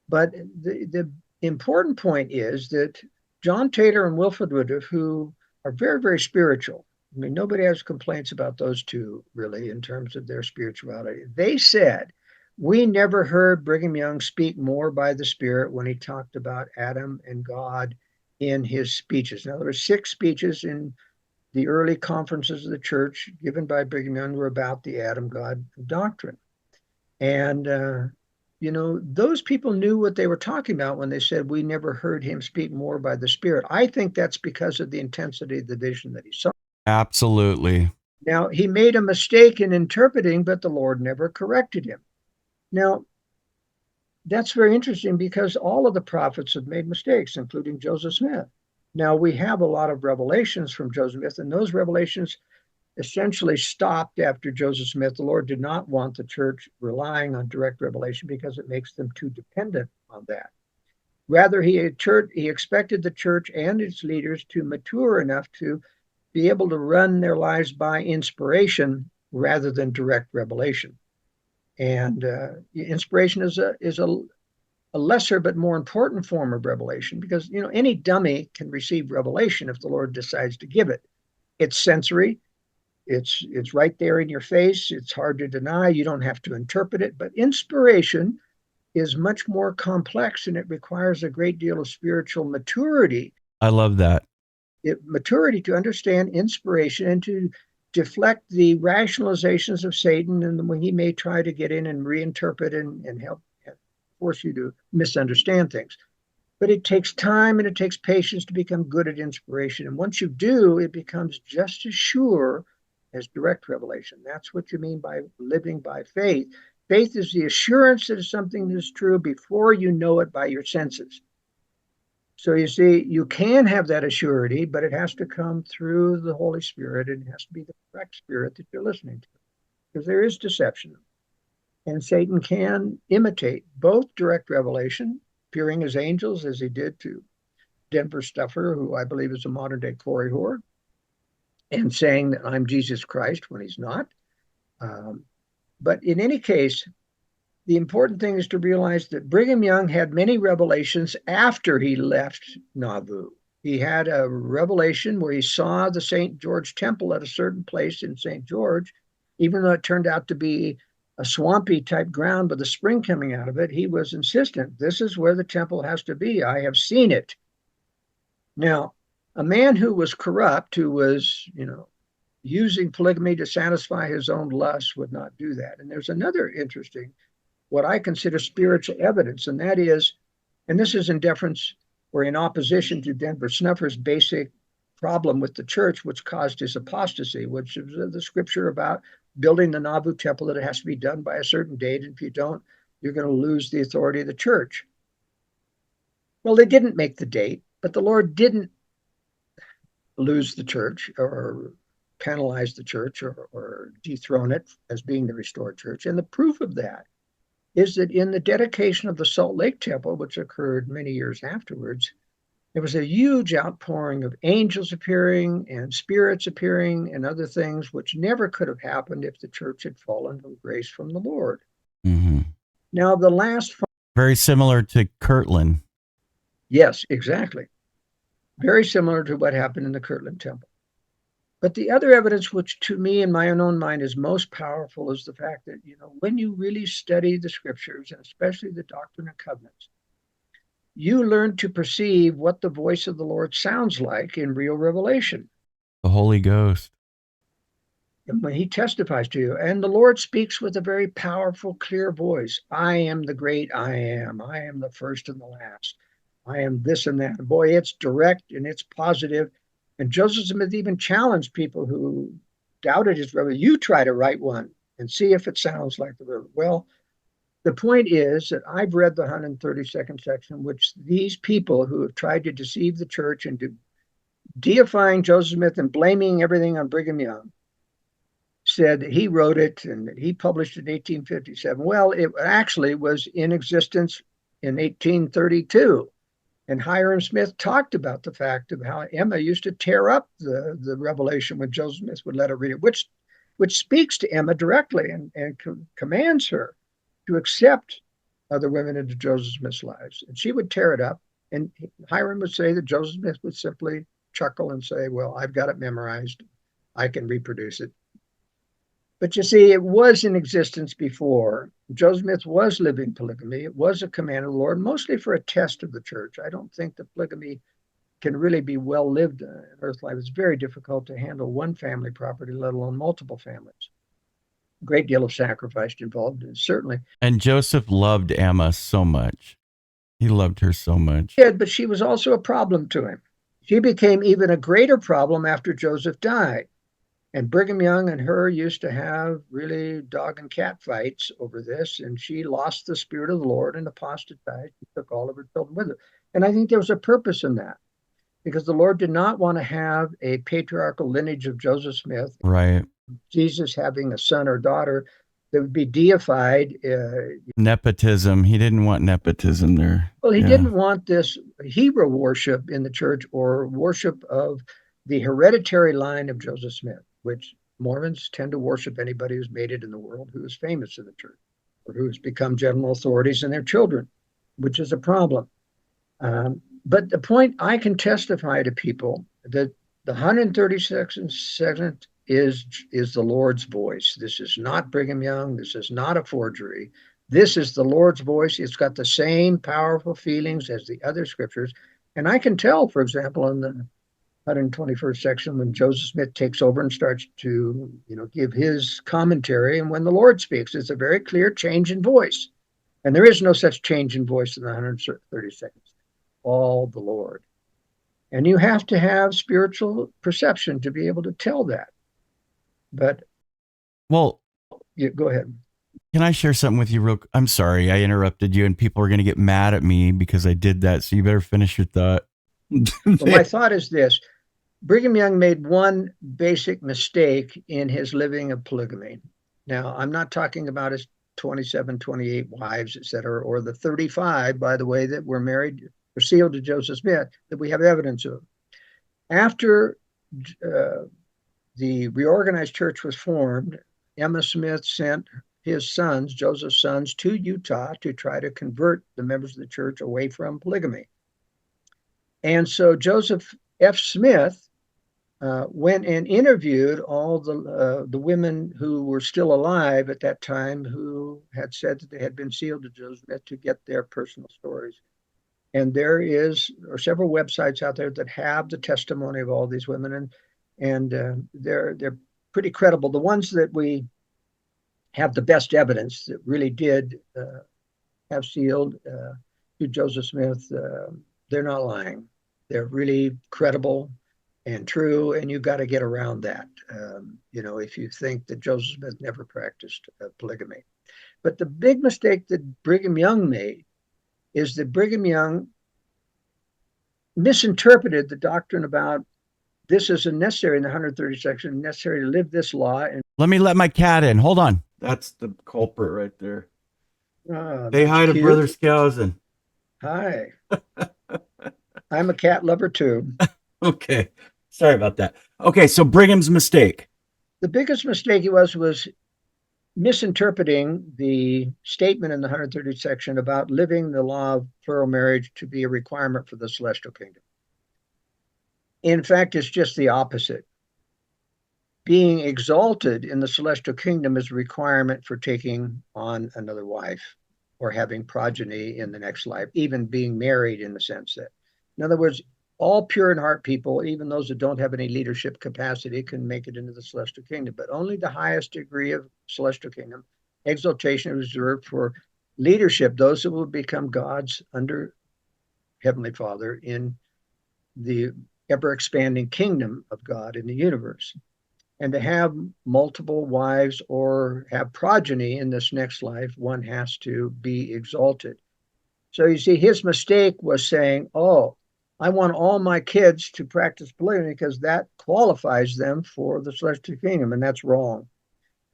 But the important point is that John Taylor and Wilford Woodruff, who are very, very spiritual, I mean, nobody has complaints about those two, really, in terms of their spirituality. They said, we never heard Brigham Young speak more by the Spirit when he talked about Adam and God in his speeches. Now, there were 6 speeches in the early conferences of the church given by Brigham Young were about the Adam God doctrine. And, those people knew what they were talking about when they said, we never heard him speak more by the Spirit. I think that's because of the intensity of the vision that he saw. Absolutely. Now, he made a mistake in interpreting, but the Lord never corrected him. Now, that's very interesting because all of the prophets have made mistakes, including Joseph Smith. Now, we have a lot of revelations from Joseph Smith, and those revelations essentially stopped after Joseph Smith. The Lord did not want the church relying on direct revelation because it makes them too dependent on that. Rather, he expected the church and its leaders to mature enough to be able to run their lives by inspiration rather than direct revelation. And inspiration is a lesser but more important form of revelation because, any dummy can receive revelation if the Lord decides to give it. It's sensory. It's right there in your face. It's hard to deny. You don't have to interpret it. But inspiration is much more complex, and it requires a great deal of spiritual maturity. I love that. Maturity to understand inspiration and to deflect the rationalizations of Satan, and when he may try to get in and reinterpret and help force you to misunderstand things. But it takes time and it takes patience to become good at inspiration. And once you do, it becomes just as sure as direct revelation. That's what you mean by living by faith. Faith is the assurance that something is true before you know it by your senses. So you see, you can have that assurity, but it has to come through the Holy Spirit, and it has to be the correct spirit that you're listening to, because there is deception. And Satan can imitate both direct revelation, appearing as angels, as he did to Denver Stuffer, who I believe is a modern-day Corey Hoare, and saying that I'm Jesus Christ when he's not. But in any case, the important thing is to realize that Brigham Young had many revelations after he left Nauvoo. He had a revelation where he saw the St. George Temple at a certain place in St. George, even though it turned out to be a swampy type ground with a spring coming out of it. He was insistent, this is where the temple has to be. I have seen it. Now, a man who was corrupt, who was, using polygamy to satisfy his own lusts would not do that. And there's another interesting, what I consider spiritual evidence, and that is, and this is in deference or in opposition to Denver Snuffer's basic problem with the church, which caused his apostasy, which is the scripture about building the Nauvoo temple, that it has to be done by a certain date. And if you don't, you're going to lose the authority of the church. Well, they didn't make the date, but the Lord didn't lose the church or penalize the church or dethrone it as being the restored church. And the proof of that is that in the dedication of the Salt Lake Temple, which occurred many years afterwards, there was a huge outpouring of angels appearing and spirits appearing and other things which never could have happened if the church had fallen from grace from the Lord. Mm-hmm. Now, the last... Very similar to Kirtland. Yes, exactly. Very similar to what happened in the Kirtland Temple. But the other evidence, which to me in my own mind is most powerful, is the fact that, when you really study the scriptures, and especially the Doctrine and Covenants, you learn to perceive what the voice of the Lord sounds like in real revelation. The Holy Ghost. And when he testifies to you, and the Lord speaks with a very powerful, clear voice. I am the great I am. I am the first and the last. I am this and that. Boy, it's direct and it's positive. And Joseph Smith even challenged people who doubted his revelation. You try to write one and see if it sounds like the river. Well, the point is that I've read the 132nd section, which these people who have tried to deceive the church into deifying Joseph Smith and blaming everything on Brigham Young, said that he wrote it and that he published it in 1857. Well, it actually was in existence in 1832. And Hiram Smith talked about the fact of how Emma used to tear up the revelation when Joseph Smith would let her read it, which speaks to Emma directly and commands her to accept other women into Joseph Smith's lives. And she would tear it up. And Hiram would say that Joseph Smith would simply chuckle and say, well, I've got it memorized. I can reproduce it. But you see, it was in existence before. Joseph Smith was living polygamy. It was a command of the Lord, mostly for a test of the church. I don't think that polygamy can really be well lived in earth life. It's very difficult to handle one family property, let alone multiple families. A great deal of sacrifice involved, and certainly. And Joseph loved Emma so much. He loved her so much. He did, but she was also a problem to him. She became even a greater problem after Joseph died. And Brigham Young and her used to have really dog and cat fights over this, and she lost the spirit of the Lord and apostatized. She took all of her children with her. And I think there was a purpose in that, because the Lord did not want to have a patriarchal lineage of Joseph Smith. Right. Jesus having a son or daughter that would be deified. Nepotism. He didn't want nepotism there. Well, he didn't want this hero worship in the church or worship of the hereditary line of Joseph Smith, which Mormons tend to worship anybody who's made it in the world who is famous in the church or who has become general authorities in their children, which is a problem. But the point, I can testify to people that the 132nd is the Lord's voice. This is not Brigham Young. This is not a forgery. This is the Lord's voice. It's got the same powerful feelings as the other scriptures. And I can tell, for example, in the 121st section, when Joseph Smith takes over and starts to, give his commentary, and when the Lord speaks, it's a very clear change in voice. And there is no such change in voice in the 132nd. All the Lord. And you have to have spiritual perception to be able to tell that. But, well, go ahead. Can I share something with you I'm sorry, I interrupted you, and people are going to get mad at me because I did that. So you better finish your thought. Well, my thought is this. Brigham Young made one basic mistake in his living of polygamy. Now, I'm not talking about his 27, 28 wives, et cetera, or the 35, by the way, that were married or sealed to Joseph Smith that we have evidence of. After the reorganized church was formed Emma Smith sent his sons, Joseph's sons, to Utah to try to convert the members of the church away from polygamy. And so Joseph F. Smith went and interviewed all the women who were still alive at that time who had said that they had been sealed to Joseph Smith to get their personal stories. And there are several websites out there that have the testimony of all these women, and they're pretty credible. The ones that we have the best evidence that really did have sealed to Joseph Smith, they're not lying. They're really credible and true, and you've got to get around that. If you think that Joseph Smith never practiced polygamy. But the big mistake that Brigham Young made is that Brigham Young misinterpreted the doctrine about this is necessary in the 130 section, necessary to live this law. And let me let my cat in. Hold on. That's the culprit right there. Say hi to Brother Skousen. Hi. I'm a cat lover too. Okay. Sorry about that. Okay, so Brigham's mistake. The biggest mistake he was misinterpreting the statement in the 130 section about living the law of plural marriage to be a requirement for the celestial kingdom. In fact, it's just the opposite. Being exalted in the celestial kingdom is a requirement for taking on another wife or having progeny in the next life, even being married in the sense that, in other words, all pure in heart people, even those that don't have any leadership capacity, can make it into the celestial kingdom. But only the highest degree of celestial kingdom exaltation is reserved for leadership, those that will become gods under Heavenly Father in the ever-expanding kingdom of God in the universe. And to have multiple wives or have progeny in this next life, one has to be exalted. So you see, his mistake was saying, I want all my kids to practice polygamy because that qualifies them for the celestial kingdom, and that's wrong.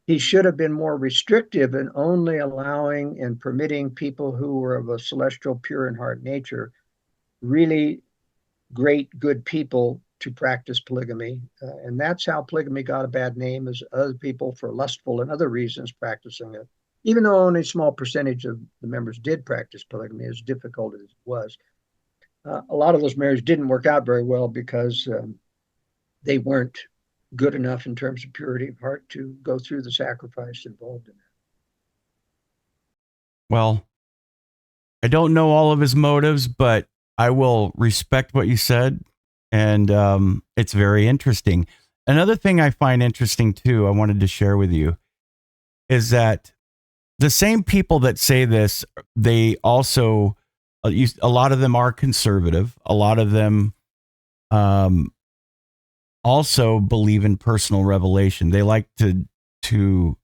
He should have been more restrictive in only allowing and permitting people who were of a celestial, pure in heart nature, really great, good people, to practice polygamy. And that's how polygamy got a bad name, is other people for lustful and other reasons practicing it. Even though only a small percentage of the members did practice polygamy, as difficult as it was. A lot of those marriages didn't work out very well because they weren't good enough in terms of purity of heart to go through the sacrifice involved in it. Well, I don't know all of his motives, but I will respect what you said. And it's very interesting. Another thing I find interesting, too, I wanted to share with you, is that the same people that say this, they also, a lot of them are conservative. A lot of them also believe in personal revelation. They like to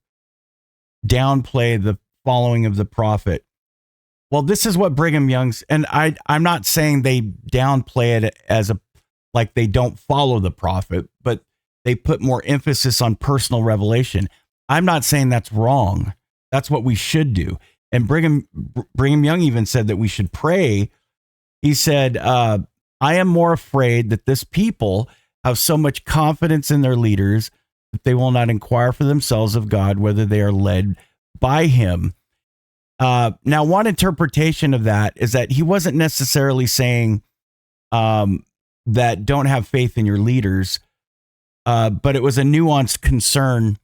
downplay the following of the prophet. Well, this is what Brigham Young's, and I'm not saying they downplay it as like they don't follow the prophet, but they put more emphasis on personal revelation. I'm not saying that's wrong. That's what we should do. And Brigham Young even said that we should pray. He said, I am more afraid that this people have so much confidence in their leaders that they will not inquire for themselves of God, whether they are led by him. Now, one interpretation of that is that he wasn't necessarily saying that don't have faith in your leaders, but it was a nuanced concern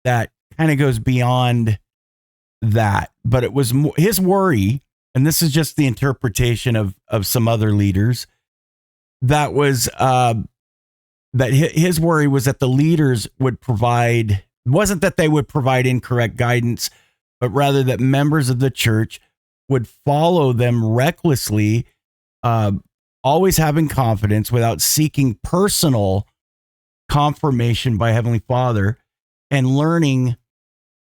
that kind of goes beyond that. But it was his worry, and this is just the interpretation of some other leaders, that was that his worry was that the leaders would provide, wasn't that they would provide incorrect guidance, but rather that members of the church would follow them recklessly, always having confidence without seeking personal confirmation by Heavenly Father and learning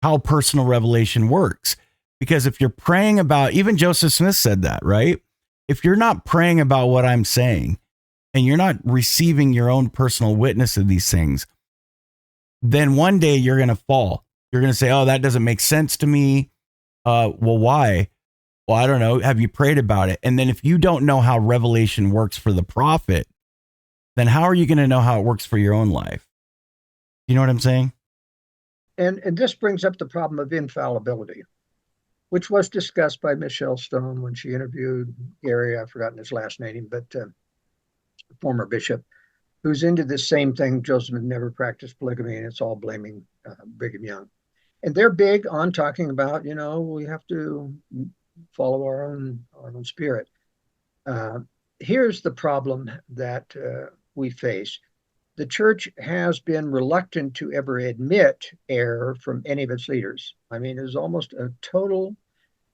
how personal revelation works. Because if you're praying about, even Joseph Smith said that, right? If you're not praying about what I'm saying and you're not receiving your own personal witness of these things, then one day you're going to fall. You're going to say, oh, that doesn't make sense to me. Well, why? Well, I don't know. Have you prayed about it? And then if you don't know how revelation works for the prophet, then how are you going to know how it works for your own life? You know what I'm saying? and this brings up the problem of infallibility, which was discussed by Michelle Stone when she interviewed Gary, I've forgotten his last name, but former bishop, who's into this same thing. Joseph Smith never practiced polygamy, and it's all blaming Brigham Young. And they're big on talking about, we have to follow our own spirit. Here's the problem that we face. The church has been reluctant to ever admit error from any of its leaders. I mean, there's almost a total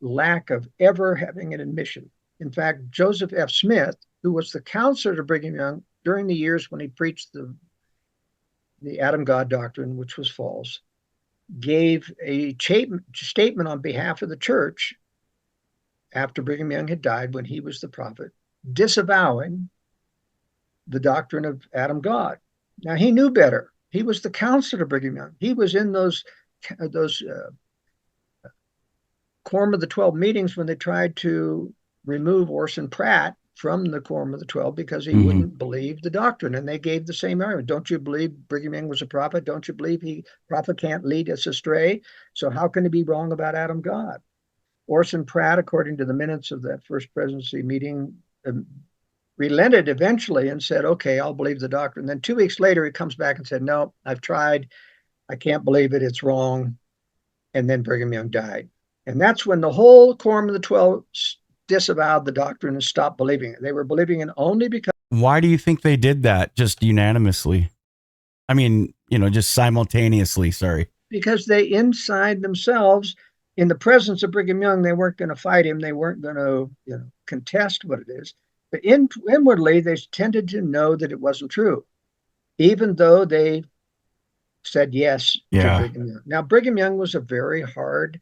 lack of ever having an admission. In fact, Joseph F. Smith, who was the counselor to Brigham Young during the years when he preached the Adam God doctrine, which was false, gave a statement on behalf of the church after Brigham Young had died, when he was the prophet, disavowing the doctrine of Adam God. Now, he knew better. He was the counselor to Brigham Young. He was in those Quorum of the 12 meetings when they tried to remove Orson Pratt from the Quorum of the 12 because he wouldn't believe the doctrine. And they gave the same argument. Don't you believe Brigham Young was a prophet? Don't you believe prophet can't lead us astray? So how can he be wrong about Adam God? Orson Pratt, according to the minutes of that first presidency meeting, relented eventually and said, okay, I'll believe the doctrine. Then 2 weeks later, he comes back and said, no, I've tried. I can't believe it. It's wrong. And then Brigham Young died. And that's when the whole Quorum of the 12 disavowed the doctrine and stopped believing it. They were believing it only because... Why do you think they did that just unanimously? I mean, just simultaneously, sorry. Because they inside themselves, in the presence of Brigham Young, they weren't going to fight him. They weren't going to contest what it is. But inwardly, they tended to know that it wasn't true, even though they said yes to Brigham Young. Now, Brigham Young was a very hard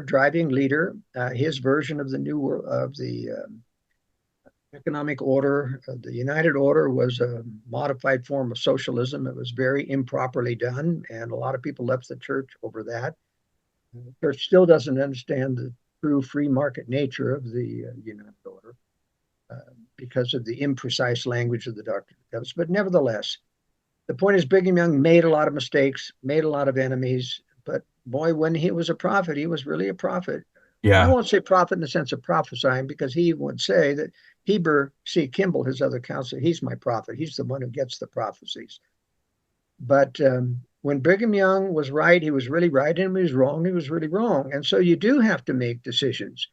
driving leader. His version of the economic order, the United Order, was a modified form of socialism. It was very improperly done, and a lot of people left the church over that. The church still doesn't understand the true free market nature of the United Order because of the imprecise language of the Doctrine and Covenants. But nevertheless, the point is Brigham Young made a lot of mistakes, made a lot of enemies, but boy, when he was a prophet, he was really a prophet. Yeah. I won't say prophet in the sense of prophesying, because he would say that Heber C. Kimball, his other counselor, he's my prophet. He's the one who gets the prophecies. But when Brigham Young was right, he was really right, and when he was wrong, he was really wrong. And so you do have to make decisions.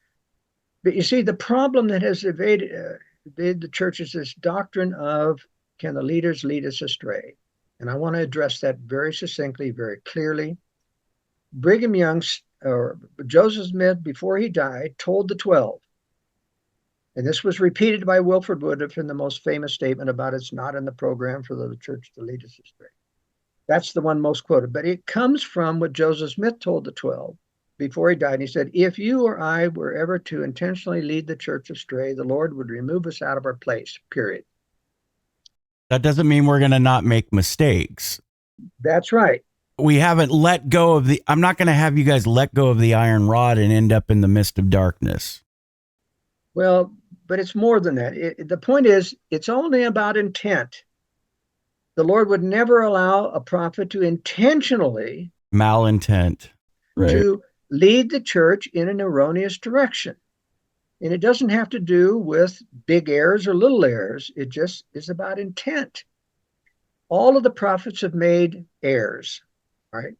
But you see, the problem that has evaded the church is this doctrine of, can the leaders lead us astray? And I want to address that very succinctly, very clearly. Brigham Young, or Joseph Smith, before he died, told the 12, and this was repeated by Wilford Woodruff in the most famous statement about it's not in the program for the church to lead us astray. That's the one most quoted, but it comes from what Joseph Smith told the 12 before he died. He said, if you or I were ever to intentionally lead the church astray, the Lord would remove us out of our place, period. That doesn't mean we're going to not make mistakes. That's right. We haven't let go of I'm not going to have you guys let go of the iron rod and end up in the midst of darkness. Well, but it's more than that. The point is, it's only about intent. The Lord would never allow a prophet to intentionally malintent, right, to lead the church in an erroneous direction. And it doesn't have to do with big errors or little errors. It just is about intent. All of the prophets have made errors, right?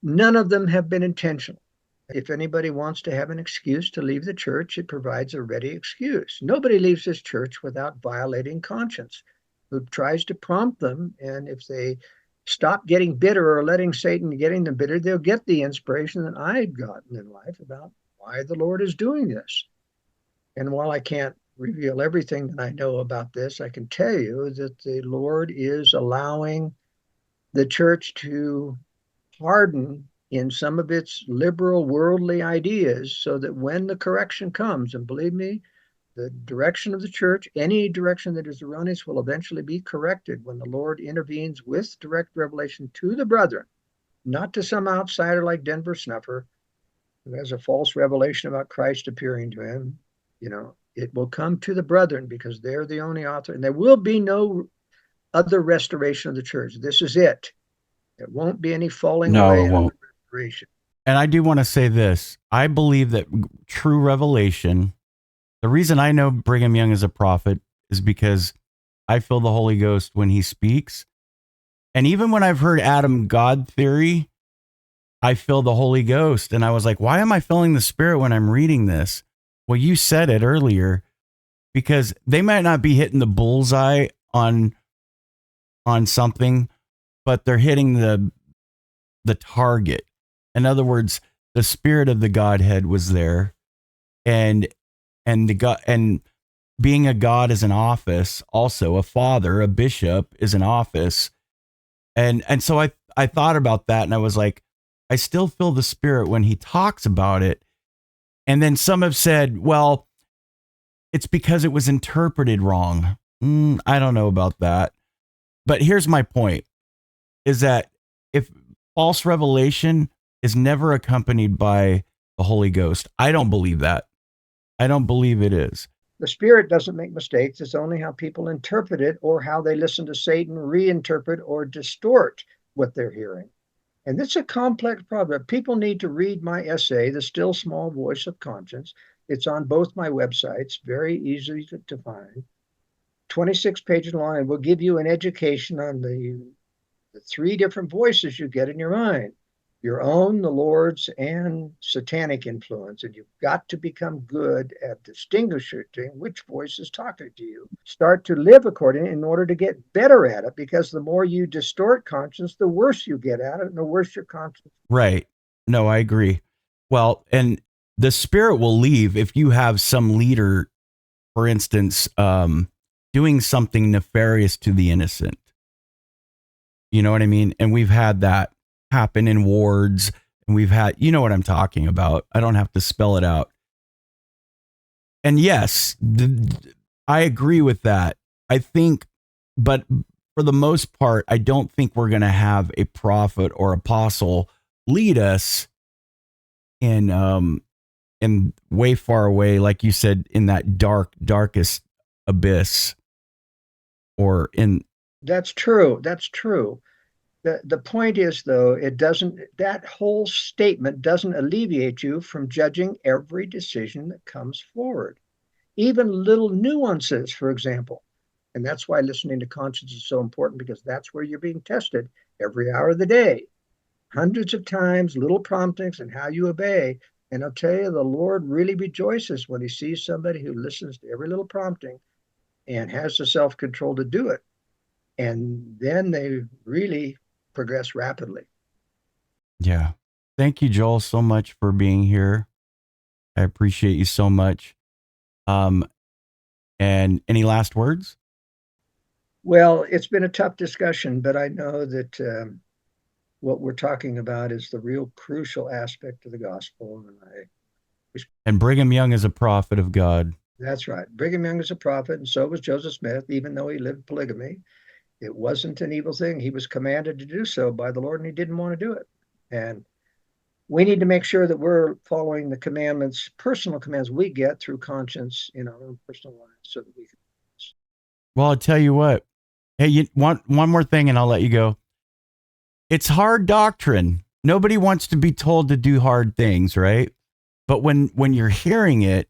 None of them have been intentional. If anybody wants to have an excuse to leave the church, it provides a ready excuse. Nobody leaves this church without violating conscience, who tries to prompt them. And if they stop getting bitter or letting Satan getting them bitter, they'll get the inspiration that I've gotten in life about why the Lord is doing this. And while I can't reveal everything that I know about this, I can tell you that the Lord is allowing the church to harden in some of its liberal worldly ideas, so that when the correction comes, and believe me, the direction of the church, any direction that is erroneous, will eventually be corrected when the Lord intervenes with direct revelation to the brethren, not to some outsider like Denver Snuffer, who has a false revelation about Christ appearing to him. It will come to the brethren, because they're the only author, and there will be no other restoration of the church. This is it. It won't be any falling No, away it won't. of the restoration. And I do want to say this. I believe that true revelation, the reason I know Brigham Young is a prophet is because I feel the Holy Ghost when he speaks. And even when I've heard Adam God theory, I feel the Holy Ghost. And I was like, why am I feeling the Spirit when I'm reading this? Well, you said it earlier, because they might not be hitting the bullseye on something, but they're hitting the target. In other words, the Spirit of the Godhead was there, and the God, and being a God is an office, also a father, a bishop is an office. And so I thought about that, and I was like, I still feel the Spirit when he talks about it. And then some have said, well, it's because it was interpreted wrong. I don't know about that. But here's my point, is that if false revelation is never accompanied by the Holy Ghost, I don't believe that. I don't believe it is. The Spirit doesn't make mistakes. It's only how people interpret it, or how they listen to Satan reinterpret or distort what they're hearing. And this is a complex problem. People need to read my essay, The Still Small Voice of Conscience. It's on both my websites, very easy to find. 26 pages long, and will give you an education on the three different voices you get in your mind: your own, the Lord's, and satanic influence. And you've got to become good at distinguishing which voice is talking to you. Start to live according in order to get better at it, because the more you distort conscience, the worse you get at it, and the worse your conscience. Right. No, I agree. Well, and the Spirit will leave if you have some leader, for instance, doing something nefarious to the innocent. You know what I mean? And we've had that happen in wards, and we've had, you know what I'm talking about. I don't have to spell it out. And yes, I agree with that. I think, but for the most part, I don't think we're going to have a prophet or apostle lead us in way far away, like you said, in that darkest abyss, or in. That's true. That's true. The point is, though, that whole statement doesn't alleviate you from judging every decision that comes forward, even little nuances, for example. And that's why listening to conscience is so important, because that's where you're being tested every hour of the day, hundreds of times, little promptings and how you obey. And I'll tell you, the Lord really rejoices when he sees somebody who listens to every little prompting and has the self-control to do it. And then they really progress rapidly. Yeah. Thank you, Joel, so much for being here. I appreciate you so much. And any last words? Well, it's been a tough discussion, but I know that what we're talking about is the real crucial aspect of the gospel. And Brigham Young is a prophet of God. That's right. Brigham Young is a prophet, and so was Joseph Smith, even though he lived polygamy. It wasn't an evil thing. He was commanded to do so by the Lord, and he didn't want to do it. And we need to make sure that we're following the commandments, personal commands we get through conscience in our own personal lives, so that we can. Well, I'll tell you what. Hey, one more thing and I'll let you go. It's hard doctrine. Nobody wants to be told to do hard things, right? But when you're hearing it,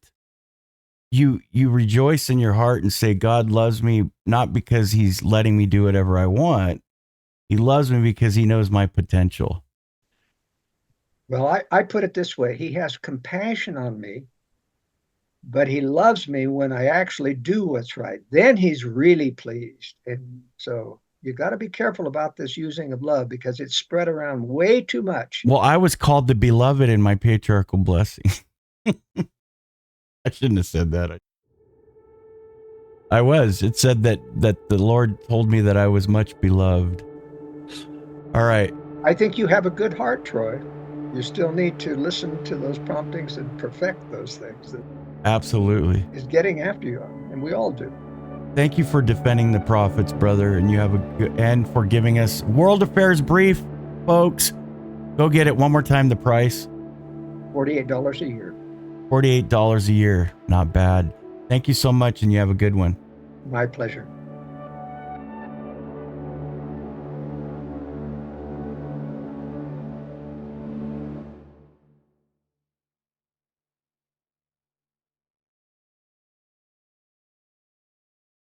you rejoice in your heart and say, God loves me not because he's letting me do whatever I want. He loves me because he knows my potential. Well, I put it this way. He has compassion on me, but he loves me when I actually do what's right. Then he's really pleased. And so you got to be careful about this using of love, because it's spread around way too much. Well, I was called the beloved in my patriarchal blessing. I shouldn't have said that. I was. It said that the Lord told me that I was much beloved. All right. I think you have a good heart, Troy. You still need to listen to those promptings and perfect those things. That absolutely is getting after you, and we all do. Thank you for defending the prophets, brother, and you have and for giving us World Affairs Brief, folks. Go get it one more time. The price: $48 a year. $48 a year. Not bad. Thank you so much, and you have a good one. My pleasure.